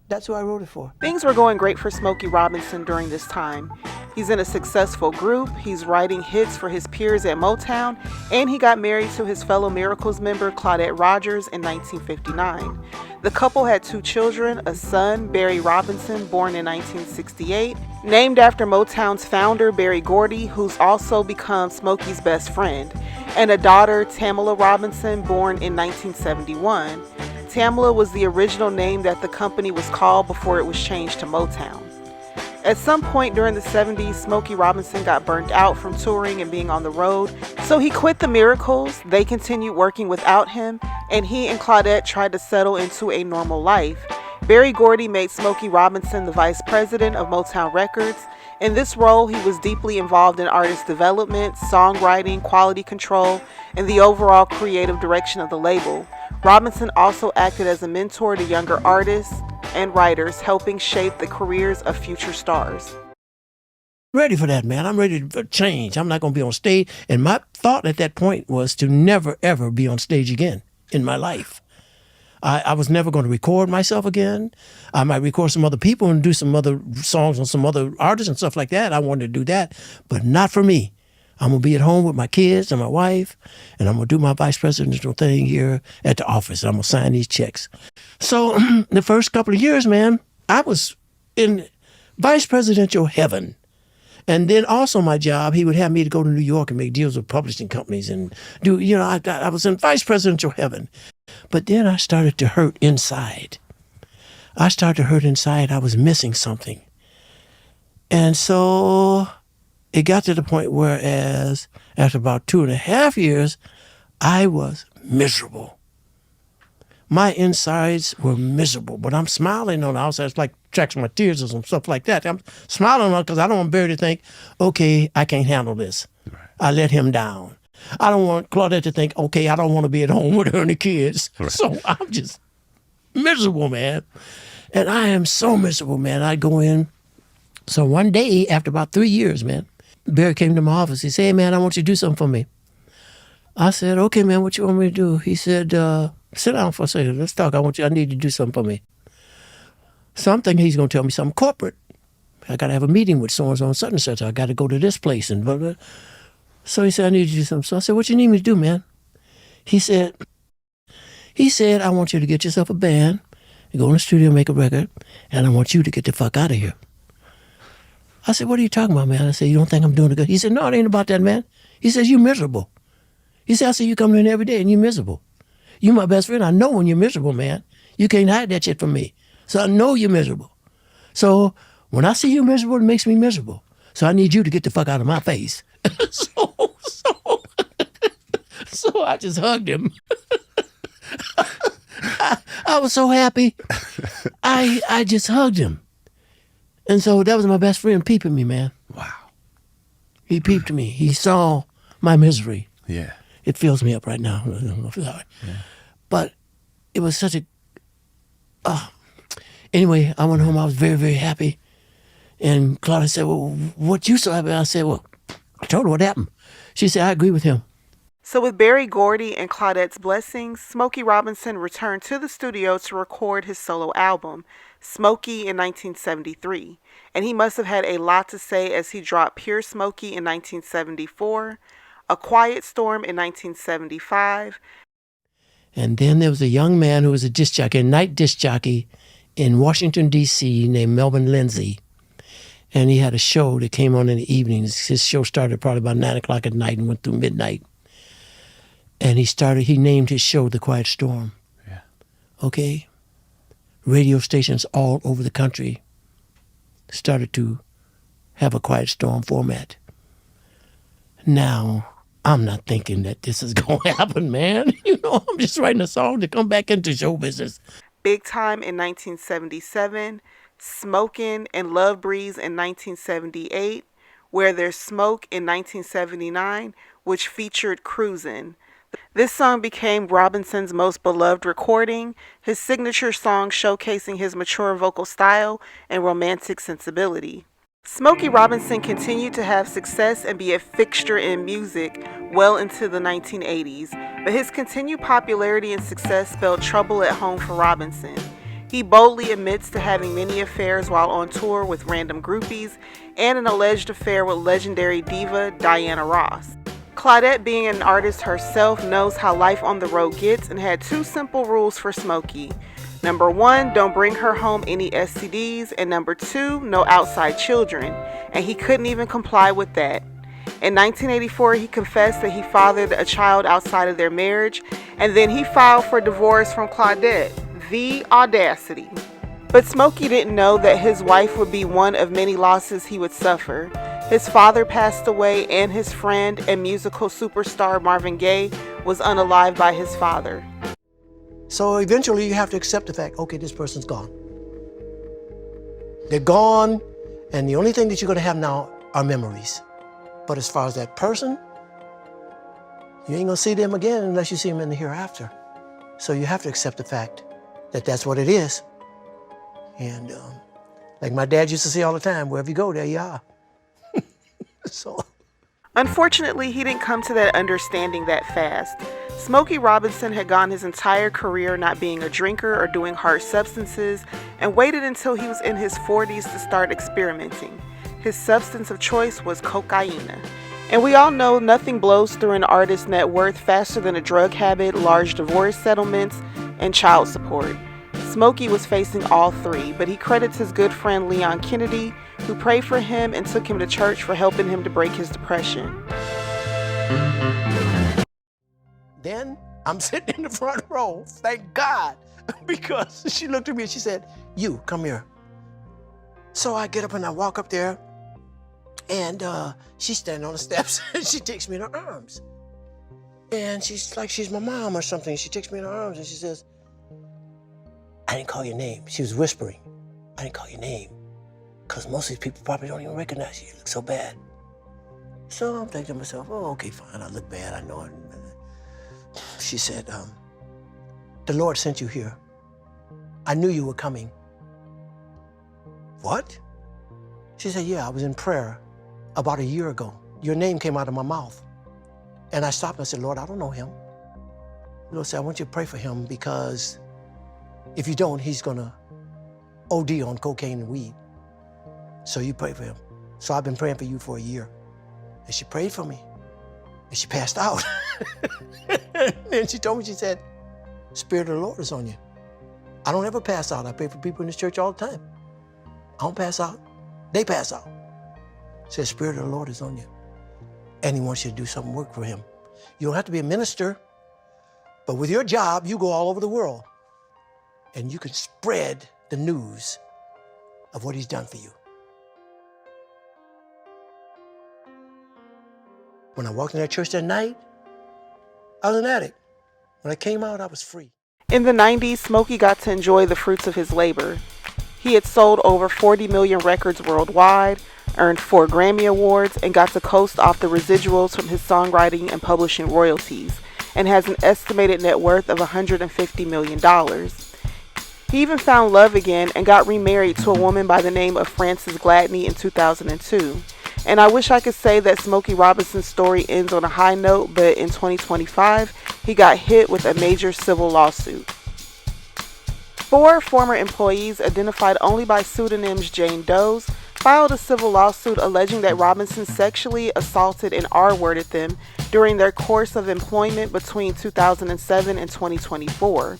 That's who I wrote it for. Things were going great for Smokey Robinson during this time. He's in a successful group, he's writing hits for his peers at Motown, and he got married to his fellow Miracles member Claudette Rogers in 1959. The couple had 2 children, a son, Berry Robinson, born in 1968, named after Motown's founder, Berry Gordy, who's also become Smokey's best friend, and a daughter, Tamala Robinson, born in 1971. Tamala was the original name that the company was called before it was changed to Motown. At some point during the 70s, Smokey Robinson got burnt out from touring and being on the road, so he quit the Miracles. They continued working without him, and he and Claudette tried to settle into a normal life. Berry Gordy made Smokey Robinson the vice president of Motown Records. In this role, he was deeply involved in artist development, songwriting, quality control, and the overall creative direction of the label. Robinson also acted as a mentor to younger artists and writers, helping shape the careers of future stars. Ready for that, man. I'm ready for change. I'm not going to be on stage. And my thought at that point was to never, ever be on stage again in my life. I was never going to record myself again. I might record some other people and do some other songs on some other artists and stuff like that. I wanted to do that, but not for me. I'm going to be at home with my kids and my wife, and I'm going to do my vice presidential thing here at the office. I'm going to sign these checks. So the first couple of years, man, I was in vice presidential heaven. And then also my job, he would have me to go to New York and make deals with publishing companies and do, I was in vice presidential heaven. But then I started to hurt inside. I was missing something. And so it got to the point where after about 2.5 years, I was miserable. My insides were miserable, but I'm smiling on the outside. It's like tracking my tears or some stuff like that. I'm smiling on it because I don't want Barry to think, okay, I can't handle this. Right. I let him down. I don't want Claudette to think, okay, I don't want to be at home with her and the kids. Right. So I'm just miserable, man. And I am so miserable, man. I go in. So one day, after about 3 years, man, Barry came to my office. He said, hey, man, I want you to do something for me. I said, okay, man, what you want me to do? He said, sit down for a second. Let's talk. I need you to do something for me. So I'm thinking he's going to tell me something corporate. I got to have a meeting with so-and-so and such and such. I got to go to this place and blah, blah. So he said, I need you to do something. So I said, what you need me to do, man? He said, I want you to get yourself a band, and go in the studio and make a record, and I want you to get the fuck out of here. I said, what are you talking about, man? I said, you don't think I'm doing it good? He said, no, it ain't about that, man. He says, you're miserable. He said, I see you coming in every day and you're miserable. You my best friend. I know when you're miserable, man. You can't hide that shit from me. So I know you're miserable. So when I see you miserable, it makes me miserable. So I need you to get the fuck out of my face. So I just hugged him. I was so happy. I just hugged him. And so that was my best friend peeping me, man. Wow. He peeped me. He saw my misery. Yeah. It fills me up right now. Yeah. But it was such a... Anyway, I went home. I was very, very happy. And Claudia said, well, what you so happy? I said, well, I told her what happened. She said, I agree with him. So with Berry Gordy and Claudette's blessings, Smokey Robinson returned to the studio to record his solo album, Smokey, in 1973. And he must have had a lot to say as he dropped Pure Smokey in 1974, A Quiet Storm in 1975. And then there was a young man who was a disc jockey, a night disc jockey in Washington, D.C. named Melvin Lindsay. And he had a show that came on in the evenings. His show started probably about 9 o'clock at night and went through midnight. And he named his show The Quiet Storm. Yeah. Okay? Radio stations all over the country started to have a Quiet Storm format. Now, I'm not thinking that this is going to happen, man. I'm just writing a song to come back into show business. Big Time in 1977, Smokin' and Love Breeze in 1978, Where There's Smoke in 1979, which featured Cruisin'. This song became Robinson's most beloved recording, his signature song showcasing his mature vocal style and romantic sensibility. Smokey Robinson continued to have success and be a fixture in music well into the 1980s, but his continued popularity and success spelled trouble at home for Robinson. He boldly admits to having many affairs while on tour with random groupies and an alleged affair with legendary diva Diana Ross. Claudette, being an artist herself, knows how life on the road gets and had 2 simple rules for Smokey. Number 1, don't bring her home any STDs, and number 2, no outside children, and he couldn't even comply with that. In 1984, he confessed that he fathered a child outside of their marriage, and then he filed for divorce from Claudette. The audacity. But Smokey didn't know that his wife would be one of many losses he would suffer. His father passed away, and his friend and musical superstar Marvin Gaye was unalived by his father. So eventually you have to accept the fact, okay, this person's gone. They're gone, and the only thing that you're going to have now are memories. But as far as that person, you ain't going to see them again unless you see them in the hereafter. So you have to accept the fact that that's what it is. And like my dad used to say all the time, wherever you go, there you are. So. Unfortunately, he didn't come to that understanding that fast. Smokey Robinson had gone his entire career not being a drinker or doing hard substances, and waited until he was in his 40s to start experimenting. His substance of choice was cocaine. And we all know nothing blows through an artist's net worth faster than a drug habit, large divorce settlements, and child support. Smokey was facing all three, but he credits his good friend Leon Kennedy, who prayed for him and took him to church for helping him to break his depression. Then I'm sitting in the front row, thank God, because she looked at me and she said, "You, come here." So I get up and I walk up there, and she's standing on the steps, and she takes me in her arms. And she's like, she's my mom or something. She takes me in her arms and she says, "I didn't call your name." She was whispering, "I didn't call your name, because most of these people probably don't even recognize you. You look so bad." So I'm thinking to myself, oh, okay, fine, I look bad, I know it. She said, "The Lord sent you here. I knew you were coming." "What?" She said, "Yeah, I was in prayer about a year ago. Your name came out of my mouth. And I stopped and I said, Lord, I don't know him." The Lord said, "I want you to pray for him, because if you don't, he's gonna OD on cocaine and weed. So you pray for him." So I've been praying for you for a year. And she prayed for me. And she passed out. And she told me, she said, "Spirit of the Lord is on you." I don't ever pass out. I pray for people in this church all the time. I don't pass out. They pass out. Said, "Spirit of the Lord is on you. And he wants you to do some work for him. You don't have to be a minister, but with your job, you go all over the world. And you can spread the news of what he's done for you." When I walked in that church that night, I was an addict. When I came out, I was free. In the 90s, Smokey got to enjoy the fruits of his labor. He had sold over 40 million records worldwide, earned 4 Grammy Awards, and got to coast off the residuals from his songwriting and publishing royalties, and has an estimated net worth of $150 million. He even found love again and got remarried to a woman by the name of Frances Gladney in 2002. And I wish I could say that Smokey Robinson's story ends on a high note, but in 2025, he got hit with a major civil lawsuit. 4 former employees, identified only by pseudonyms Jane Doe's, filed a civil lawsuit alleging that Robinson sexually assaulted and R-worded them during their course of employment between 2007 and 2024.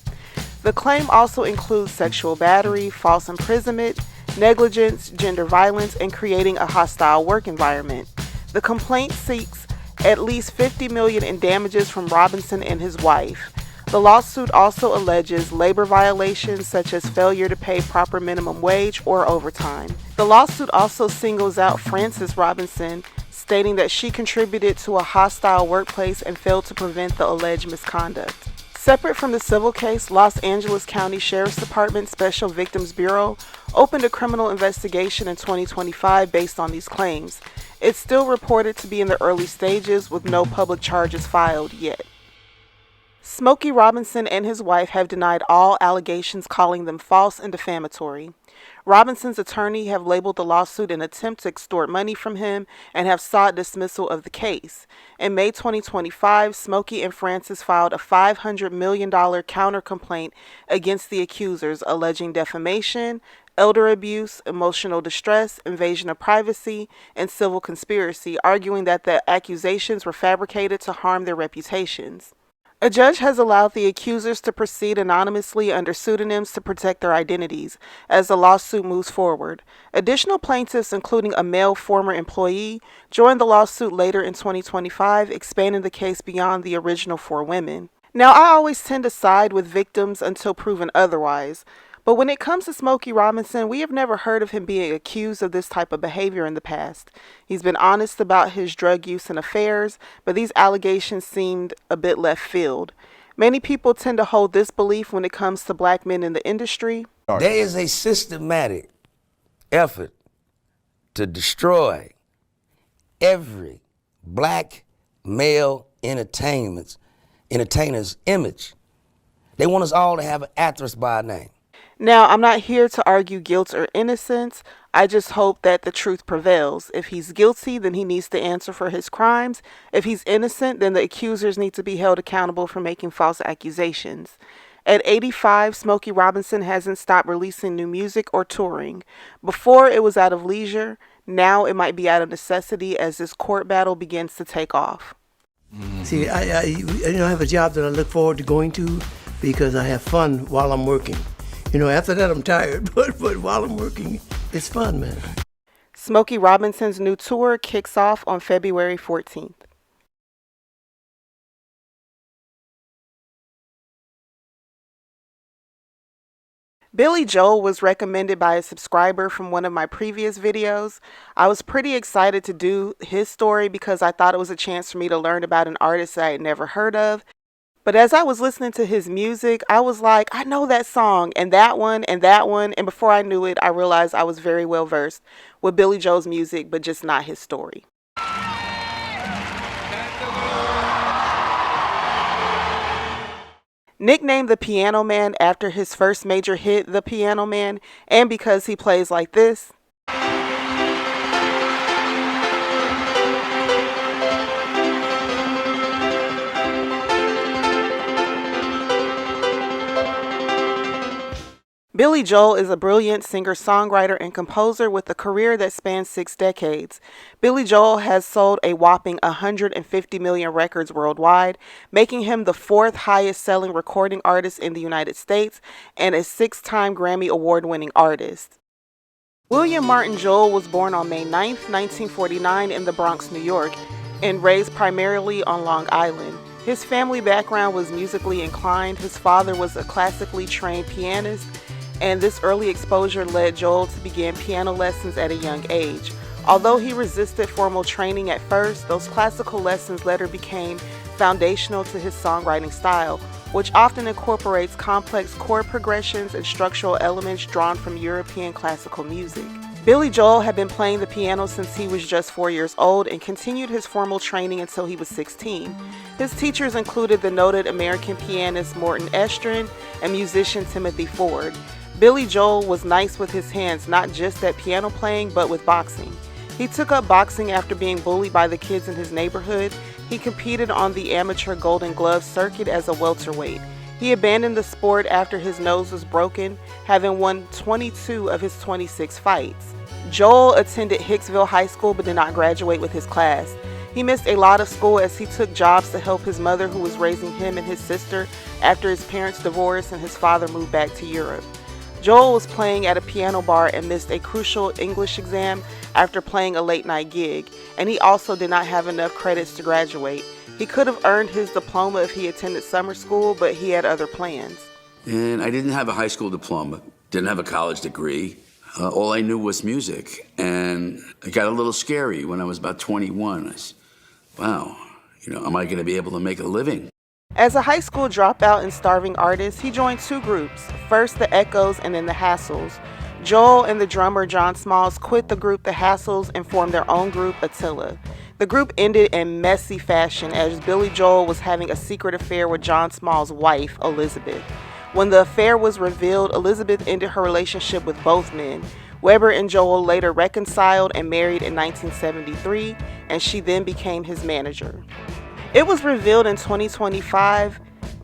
The claim also includes sexual battery, false imprisonment, negligence, gender violence, and creating a hostile work environment. The complaint seeks at least $50 million in damages from Robinson and his wife. The lawsuit also alleges labor violations such as failure to pay proper minimum wage or overtime. The lawsuit also singles out Frances Robinson, stating that she contributed to a hostile workplace and failed to prevent the alleged misconduct. Separate from the civil case, Los Angeles County Sheriff's Department Special Victims Bureau opened a criminal investigation in 2025 based on these claims. It's still reported to be in the early stages with no public charges filed yet. Smokey Robinson and his wife have denied all allegations, calling them false and defamatory. Robinson's attorney have labeled the lawsuit an attempt to extort money from him and have sought dismissal of the case. In May 2025, Smokey and Frances filed a $500 million counter-complaint against the accusers, alleging defamation, elder abuse, emotional distress, invasion of privacy, and civil conspiracy, arguing that the accusations were fabricated to harm their reputations. A judge has allowed the accusers to proceed anonymously under pseudonyms to protect their identities as the lawsuit moves forward. Additional plaintiffs, including a male former employee, joined the lawsuit later in 2025, expanding the case beyond the original 4 women. Now, I always tend to side with victims until proven otherwise. But when it comes to Smokey Robinson, we have never heard of him being accused of this type of behavior in the past. He's been honest about his drug use and affairs, but these allegations seemed a bit left field. Many people tend to hold this belief when it comes to black men in the industry. There is a systematic effort to destroy every black male entertainer's image. They want us all to have an actress by name. Now, I'm not here to argue guilt or innocence. I just hope that the truth prevails. If he's guilty, then he needs to answer for his crimes. If he's innocent, then the accusers need to be held accountable for making false accusations. At 85, Smokey Robinson hasn't stopped releasing new music or touring. Before, it was out of leisure. Now, it might be out of necessity as this court battle begins to take off. See, I have a job that I look forward to going to because I have fun while I'm working. After that I'm tired, but while I'm working, it's fun, man. Smokey Robinson's new tour kicks off on February 14th. Billy Joel was recommended by a subscriber from one of my previous videos. I was pretty excited to do his story because I thought it was a chance for me to learn about an artist that I had never heard of. But as I was listening to his music, I was like, I know that song and that one and that one. And before I knew it, I realized I was very well versed with Billy Joel's music, but just not his story. Nicknamed the Piano Man after his first major hit, The Piano Man, and because he plays like this. Billy Joel is a brilliant singer-songwriter and composer with a career that spans 6 decades. Billy Joel has sold a whopping 150 million records worldwide, making him the 4th highest-selling recording artist in the United States and a 6-time Grammy Award-winning artist. William Martin Joel was born on May 9, 1949 in the Bronx, New York, and raised primarily on Long Island. His family background was musically inclined. His father was a classically trained pianist, and this early exposure led Joel to begin piano lessons at a young age. Although he resisted formal training at first, those classical lessons later became foundational to his songwriting style, which often incorporates complex chord progressions and structural elements drawn from European classical music. Billy Joel had been playing the piano since he was just 4 years old and continued his formal training until he was 16. His teachers included the noted American pianist Morton Estrin and musician Timothy Ford. Billy Joel was nice with his hands, not just at piano playing, but with boxing. He took up boxing after being bullied by the kids in his neighborhood. He competed on the amateur Golden Glove circuit as a welterweight. He abandoned the sport after his nose was broken, having won 22 of his 26 fights. Joel attended Hicksville High School but did not graduate with his class. He missed a lot of school as he took jobs to help his mother, who was raising him and his sister after his parents divorced and his father moved back to Europe. Joel was playing at a piano bar and missed a crucial English exam after playing a late-night gig, and he also did not have enough credits to graduate. He could have earned his diploma if he attended summer school, but he had other plans. And I didn't have a high school diploma, didn't have a college degree. All I knew was music, and it got a little scary when I was about 21. I said, wow, am I going to be able to make a living? As a high school dropout and starving artist, he joined 2 groups, first the Echoes and then the Hassles. Joel and the drummer John Smalls quit the group The Hassles and formed their own group, Attila. The group ended in messy fashion as Billy Joel was having a secret affair with John Smalls' wife, Elizabeth. When the affair was revealed, Elizabeth ended her relationship with both men. Weber and Joel later reconciled and married in 1973, and she then became his manager. It was revealed in 2025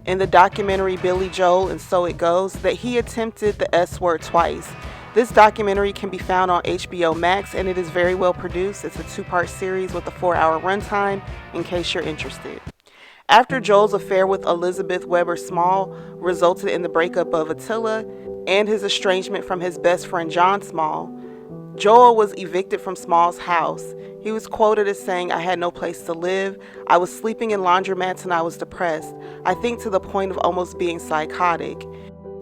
in the documentary Billy Joel and So It Goes that he attempted the S word twice. This documentary can be found on HBO Max, and it is very well produced. It's a 2-part series with a 4-hour runtime in case you're interested. After Joel's affair with Elizabeth Weber Small resulted in the breakup of Attila and his estrangement from his best friend John Small, Joel was evicted from Small's house. He was quoted as saying, "I had no place to live. I was sleeping in laundromats and I was depressed. I think to the point of almost being psychotic."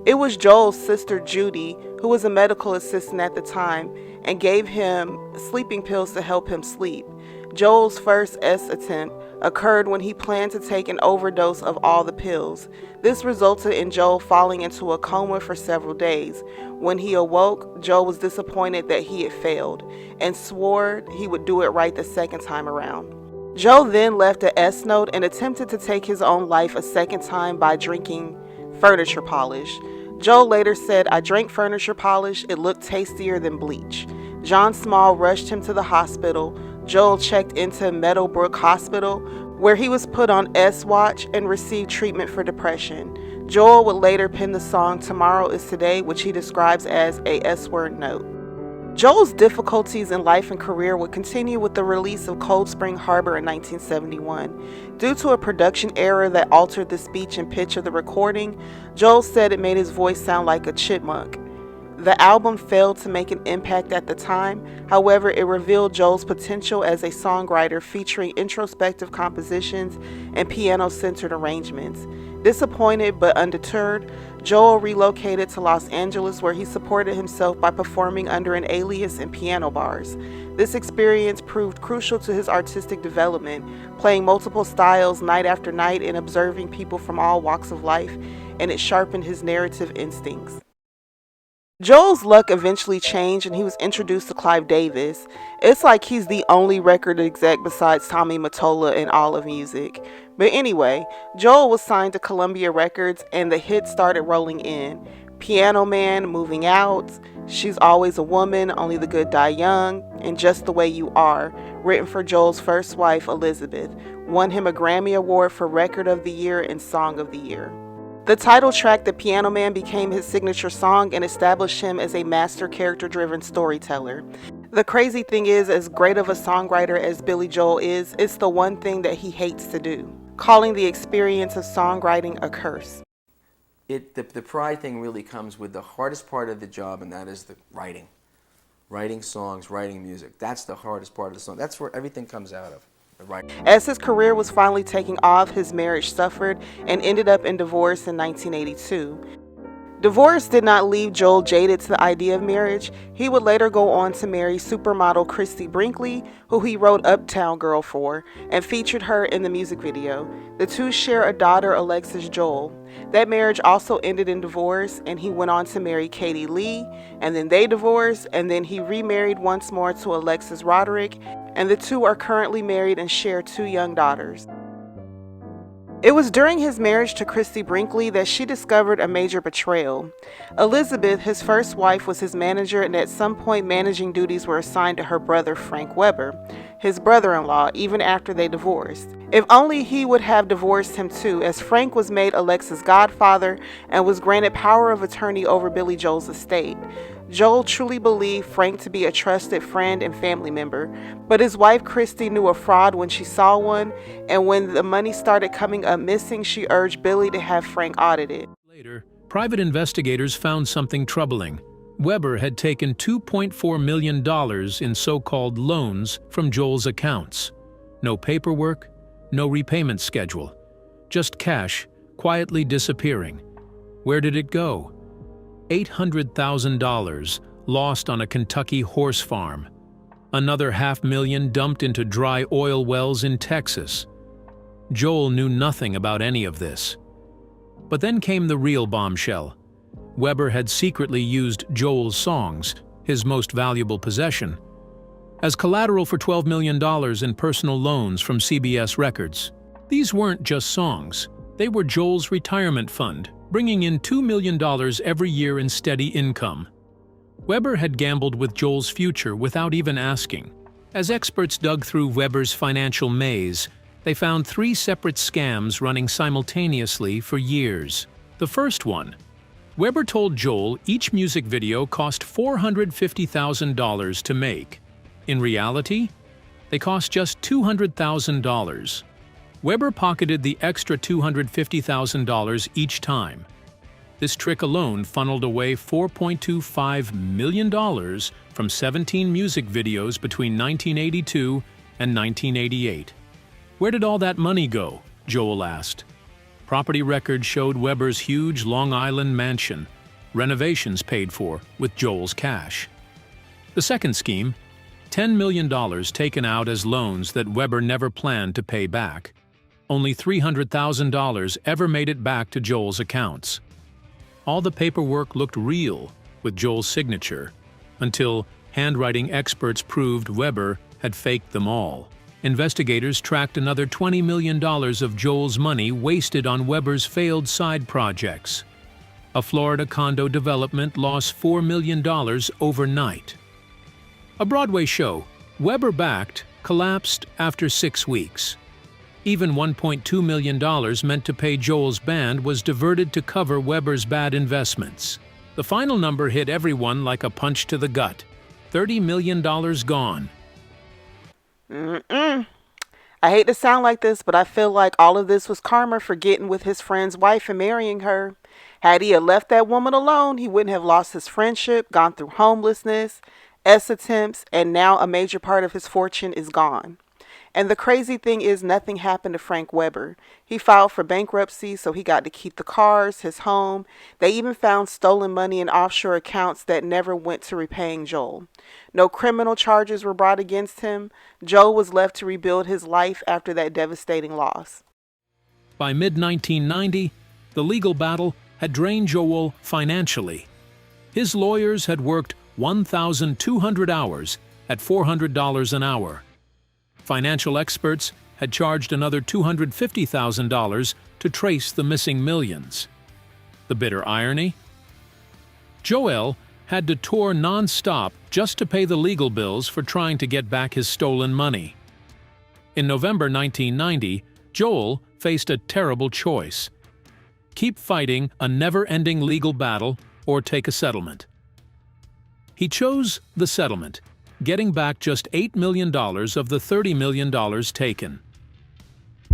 It was Joel's sister Judy, who was a medical assistant at the time, and gave him sleeping pills to help him sleep. Joel's first S attempt occurred when he planned to take an overdose of all the pills. This resulted in Joel falling into a coma for several days. When he awoke, Joel was disappointed that he had failed and swore he would do it right the second time around. Joel then left a S note and attempted to take his own life a second time by drinking furniture polish. Joel later said, "I drank furniture polish. It looked tastier than bleach." John Small rushed him to the hospital. Joel checked into Meadowbrook Hospital, where he was put on S watch and received treatment for depression. Joel would later pen the song "Tomorrow Is Today," which he describes as a S-word note. Joel's difficulties in life and career would continue with the release of Cold Spring Harbor in 1971. Due to a production error that altered the speech and pitch of the recording, Joel said it made his voice sound like a chipmunk. The album failed to make an impact at the time. However, it revealed Joel's potential as a songwriter, featuring introspective compositions and piano-centered arrangements. Disappointed but undeterred, Joel relocated to Los Angeles, where he supported himself by performing under an alias in piano bars. This experience proved crucial to his artistic development, playing multiple styles night after night and observing people from all walks of life, and it sharpened his narrative instincts. Joel's luck eventually changed and he was introduced to Clive Davis. It's like he's the only record exec besides Tommy Mottola in all of music. But anyway, Joel was signed to Columbia Records and the hits started rolling in. Piano Man, Moving Out, She's Always a Woman, Only the Good Die Young, and Just the Way You Are, written for Joel's first wife, Elizabeth, won him a Grammy Award for Record of the Year and Song of the Year. The title track, The Piano Man, became his signature song and established him as a master character-driven storyteller. The crazy thing is, as great of a songwriter as Billy Joel is, it's the one thing that he hates to do, calling the experience of songwriting a curse. The pride thing really comes with the hardest part of the job, and that is the writing. Writing songs, writing music. That's the hardest part of the song. That's where everything comes out of. As his career was finally taking off, his marriage suffered and ended up in divorce in 1982. Divorce did not leave Joel jaded to the idea of marriage. He would later go on to marry supermodel Christie Brinkley, who he wrote Uptown Girl for, and featured her in the music video. The two share a daughter, Alexis Joel. That marriage also ended in divorce, and he went on to marry Katie Lee, and then they divorced, and then he remarried once more to Alexis Roderick, and the two are currently married and share 2 young daughters. It was during his marriage to Christie Brinkley that she discovered a major betrayal. Elizabeth, his first wife, was his manager, and at some point managing duties were assigned to her brother Frank Weber, his brother-in-law, even after they divorced. If only he would have divorced him too, as Frank was made Alexis' godfather and was granted power of attorney over Billy Joel's estate. Joel truly believed Frank to be a trusted friend and family member, but his wife Christie knew a fraud when she saw one, and when the money started coming up missing, she urged Billy to have Frank audited. Later, private investigators found something troubling. Weber had taken $2.4 million in so-called loans from Joel's accounts. No paperwork, no repayment schedule, just cash quietly disappearing. Where did it go? $800,000 lost on a Kentucky horse farm. Another $500,000 dumped into dry oil wells in Texas. Joel knew nothing about any of this. But then came the real bombshell. Weber had secretly used Joel's songs, his most valuable possession, as collateral for $12 million in personal loans from CBS Records. These weren't just songs. They were Joel's retirement fund, bringing in $2 million every year in steady income. Weber had gambled with Joel's future without even asking. As experts dug through Weber's financial maze, they found 3 separate scams running simultaneously for years. The first one, Weber told Joel each music video cost $450,000 to make. In reality, they cost just $200,000. Weber pocketed the extra $250,000 each time. This trick alone funneled away $4.25 million from 17 music videos between 1982 and 1988. Where did all that money go? Joel asked. Property records showed Weber's huge Long Island mansion, renovations paid for with Joel's cash. The second scheme, $10 million taken out as loans that Weber never planned to pay back. Only $300,000 ever made it back to Joel's accounts. All the paperwork looked real, with Joel's signature, until handwriting experts proved Weber had faked them all. Investigators tracked another $20 million of Joel's money wasted on Weber's failed side projects. A Florida condo development lost $4 million overnight. A Broadway show, Weber backed, collapsed after 6 weeks. Even $1.2 million meant to pay Joel's band was diverted to cover Weber's bad investments. The final number hit everyone like a punch to the gut. $30 million gone. I hate to sound like this, but I feel like all of this was karma for getting with his friend's wife and marrying her. Had he had left that woman alone, he wouldn't have lost his friendship, gone through homelessness, S attempts, and now a major part of his fortune is gone. And the crazy thing is, nothing happened to Frank Weber. He filed for bankruptcy, so he got to keep the cars, his home. They even found stolen money in offshore accounts that never went to repaying Joel. No criminal charges were brought against him. Joel was left to rebuild his life after that devastating loss. By mid-1990, the legal battle had drained Joel financially. His lawyers had worked 1,200 hours at $400 an hour. Financial experts had charged another $250,000 to trace the missing millions. The bitter irony? Joel had to tour non-stop just to pay the legal bills for trying to get back his stolen money. In November 1990, Joel faced a terrible choice: keep fighting a never-ending legal battle or take a settlement. He chose the settlement, getting back just $8 million of the $30 million taken.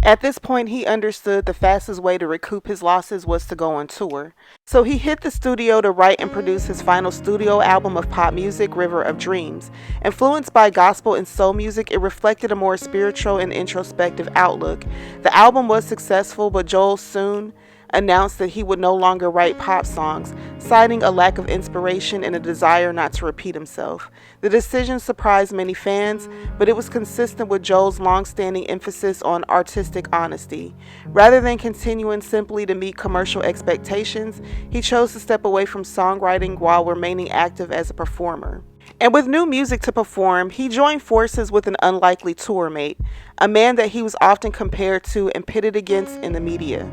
At this point, he understood the fastest way to recoup his losses was to go on tour. So he hit the studio to write and produce his final studio album of pop music, River of Dreams. Influenced by gospel and soul music, it reflected a more spiritual and introspective outlook. The album was successful, but Joel soon announced that he would no longer write pop songs, citing a lack of inspiration and a desire not to repeat himself. The decision surprised many fans, but it was consistent with Joel's long-standing emphasis on artistic honesty. Rather than continuing simply to meet commercial expectations, he chose to step away from songwriting while remaining active as a performer. And with new music to perform, he joined forces with an unlikely tour mate, a man that he was often compared to and pitted against in the media: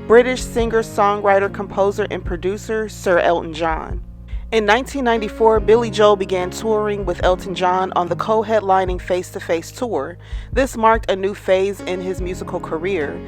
British singer, songwriter, composer, and producer Sir Elton John. In 1994, Billy Joel began touring with Elton John on the co-headlining Face to Face tour. This marked a new phase in his musical career.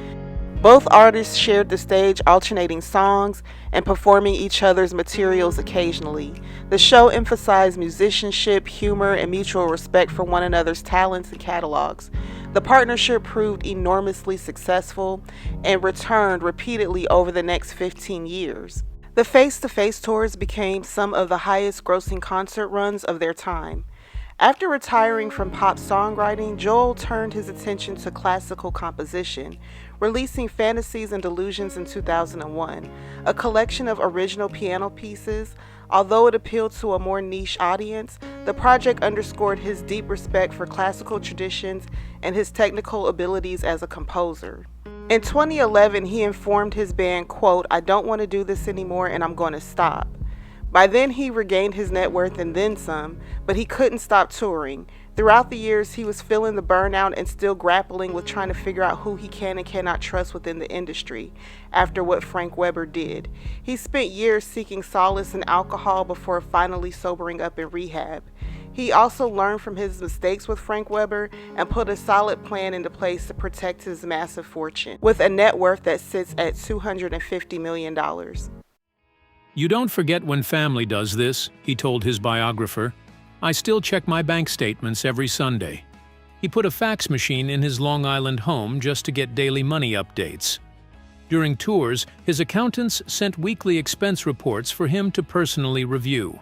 Both artists shared the stage, alternating songs and performing each other's materials occasionally. The show emphasized musicianship, humor, and mutual respect for one another's talents and catalogs. The partnership proved enormously successful and returned repeatedly over the next 15 years. The face-to-face tours became some of the highest-grossing concert runs of their time. After retiring from pop songwriting, Joel turned his attention to classical composition, releasing Fantasies and Delusions in 2001, a collection of original piano pieces. Although it appealed to a more niche audience, the project underscored his deep respect for classical traditions and his technical abilities as a composer. In 2011, he informed his band, quote, "I don't want to do this anymore and I'm going to stop." By then, he regained his net worth and then some, but he couldn't stop touring. Throughout the years, he was feeling the burnout and still grappling with trying to figure out who he can and cannot trust within the industry after what Frank Weber did. He spent years seeking solace in alcohol before finally sobering up in rehab. He also learned from his mistakes with Frank Weber and put a solid plan into place to protect his massive fortune, with a net worth that sits at $250 million. "You don't forget when family does this," he told his biographer. "I still check my bank statements every Sunday." He put a fax machine in his Long Island home just to get daily money updates. During tours, his accountants sent weekly expense reports for him to personally review.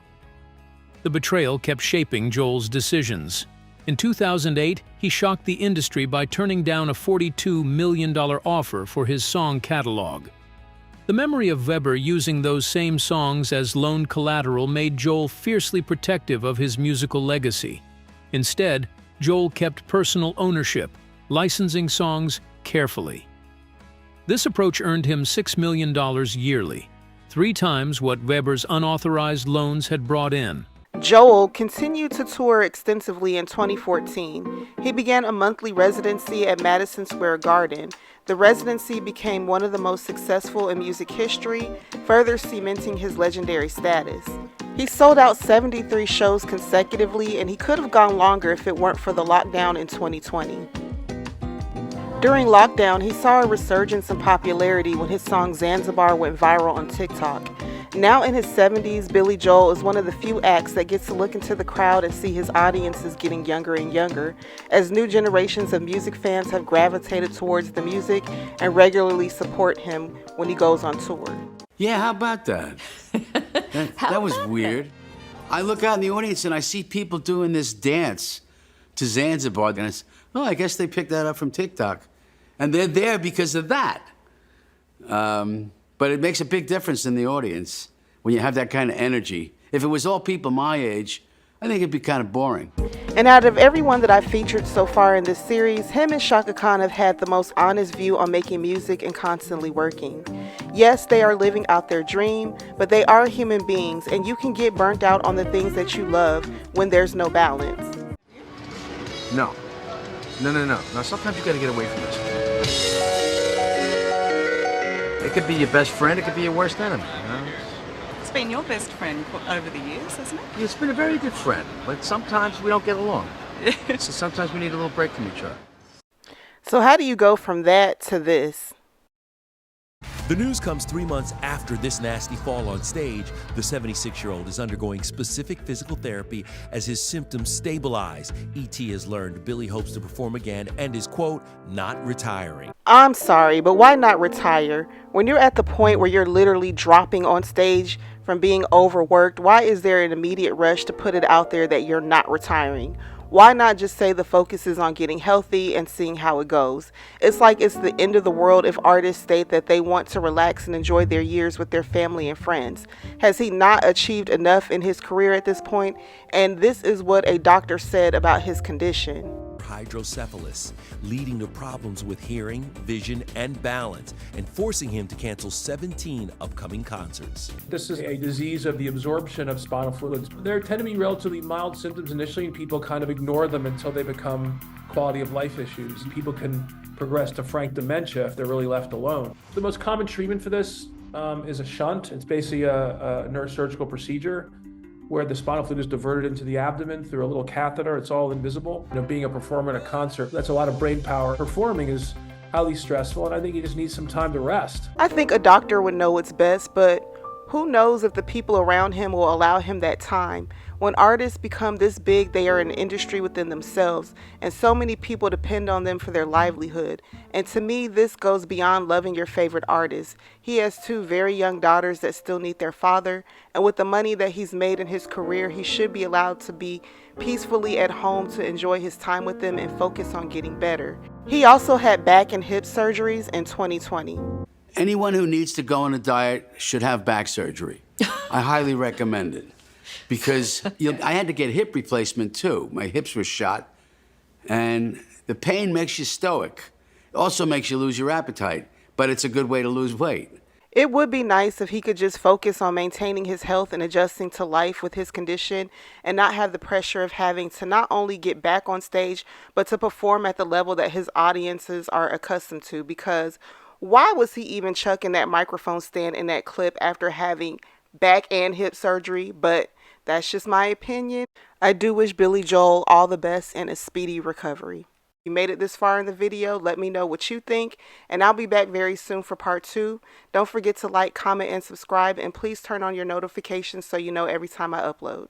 The betrayal kept shaping Joel's decisions. In 2008, he shocked the industry by turning down a $42 million offer for his song catalog. The memory of Weber using those same songs as loan collateral made Joel fiercely protective of his musical legacy. Instead, Joel kept personal ownership, licensing songs carefully. This approach earned him $6 million yearly, 3 times what Weber's unauthorized loans had brought in. Joel continued to tour extensively in 2014. He began a monthly residency at Madison Square Garden. The residency became one of the most successful in music history, further cementing his legendary status. He sold out 73 shows consecutively, and he could have gone longer if it weren't for the lockdown in 2020. During lockdown, he saw a resurgence in popularity when his song Zanzibar went viral on TikTok. Now in his 70s, Billy Joel is one of the few acts that gets to look into the crowd and see his audiences getting younger and younger, as new generations of music fans have gravitated towards the music and regularly support him when he goes on tour. Yeah, how about that? That was weird. I look out in the audience and I see people doing this dance to Zanzibar, and it's, oh, I guess they picked that up from TikTok. And they're there because of that. But it makes a big difference in the audience when you have that kind of energy. If it was all people my age, I think it'd be kind of boring. And out of everyone that I've featured so far in this series, him and Chaka Khan have had the most honest view on making music and constantly working. Yes, they are living out their dream, but they are human beings, and you can get burnt out on the things that you love when there's no balance. No. No. Sometimes you gotta get away from this. It could be your best friend, it could be your worst enemy, you know? It's been your best friend over the years, hasn't it? It's been a very good friend, but sometimes we don't get along. So sometimes we need a little break from each other. So how do you go from that to this? The news comes 3 months after this nasty fall on stage. The 76-year-old is undergoing specific physical therapy as his symptoms stabilize. E.T. has learned Billy hopes to perform again and is, quote, not retiring. I'm sorry, but why not retire? When you're at the point where you're literally dropping on stage from being overworked, why is there an immediate rush to put it out there that you're not retiring? Why not just say the focus is on getting healthy and seeing how it goes? It's like it's the end of the world if artists state that they want to relax and enjoy their years with their family and friends. Has he not achieved enough in his career at this point? And this is what a doctor said about his condition. Hydrocephalus, leading to problems with hearing, vision, and balance, and forcing him to cancel 17 upcoming concerts. This is a disease of the absorption of spinal fluids. There tend to be relatively mild symptoms initially, and people kind of ignore them until they become quality of life issues. People can progress to frank dementia if they're really left alone. The most common treatment for this is a shunt. It's basically a neurosurgical procedure where the spinal fluid is diverted into the abdomen through a little catheter. It's all invisible. You know, being a performer at a concert, that's a lot of brain power. Performing is highly stressful, and I think he just needs some time to rest. I think a doctor would know what's best, but who knows if the people around him will allow him that time. When artists become this big, they are an industry within themselves, and so many people depend on them for their livelihood. And to me, this goes beyond loving your favorite artist. He has 2 very young daughters that still need their father, and with the money that he's made in his career, he should be allowed to be peacefully at home to enjoy his time with them and focus on getting better. He also had back and hip surgeries in 2020. Anyone who needs to go on a diet should have back surgery. I highly recommend it. Because I had to get hip replacement too. My hips were shot. And the pain makes you stoic. It also makes you lose your appetite. But it's a good way to lose weight. It would be nice if he could just focus on maintaining his health and adjusting to life with his condition and not have the pressure of having to not only get back on stage, but to perform at the level that his audiences are accustomed to. Because why was he even chucking that microphone stand in that clip after having back and hip surgery? But that's just my opinion. I do wish Billy Joel all the best and a speedy recovery. If you made it this far in the video, let me know what you think, and I'll be back very soon for part 2. Don't forget to like, comment, and subscribe, and please turn on your notifications so you know every time I upload.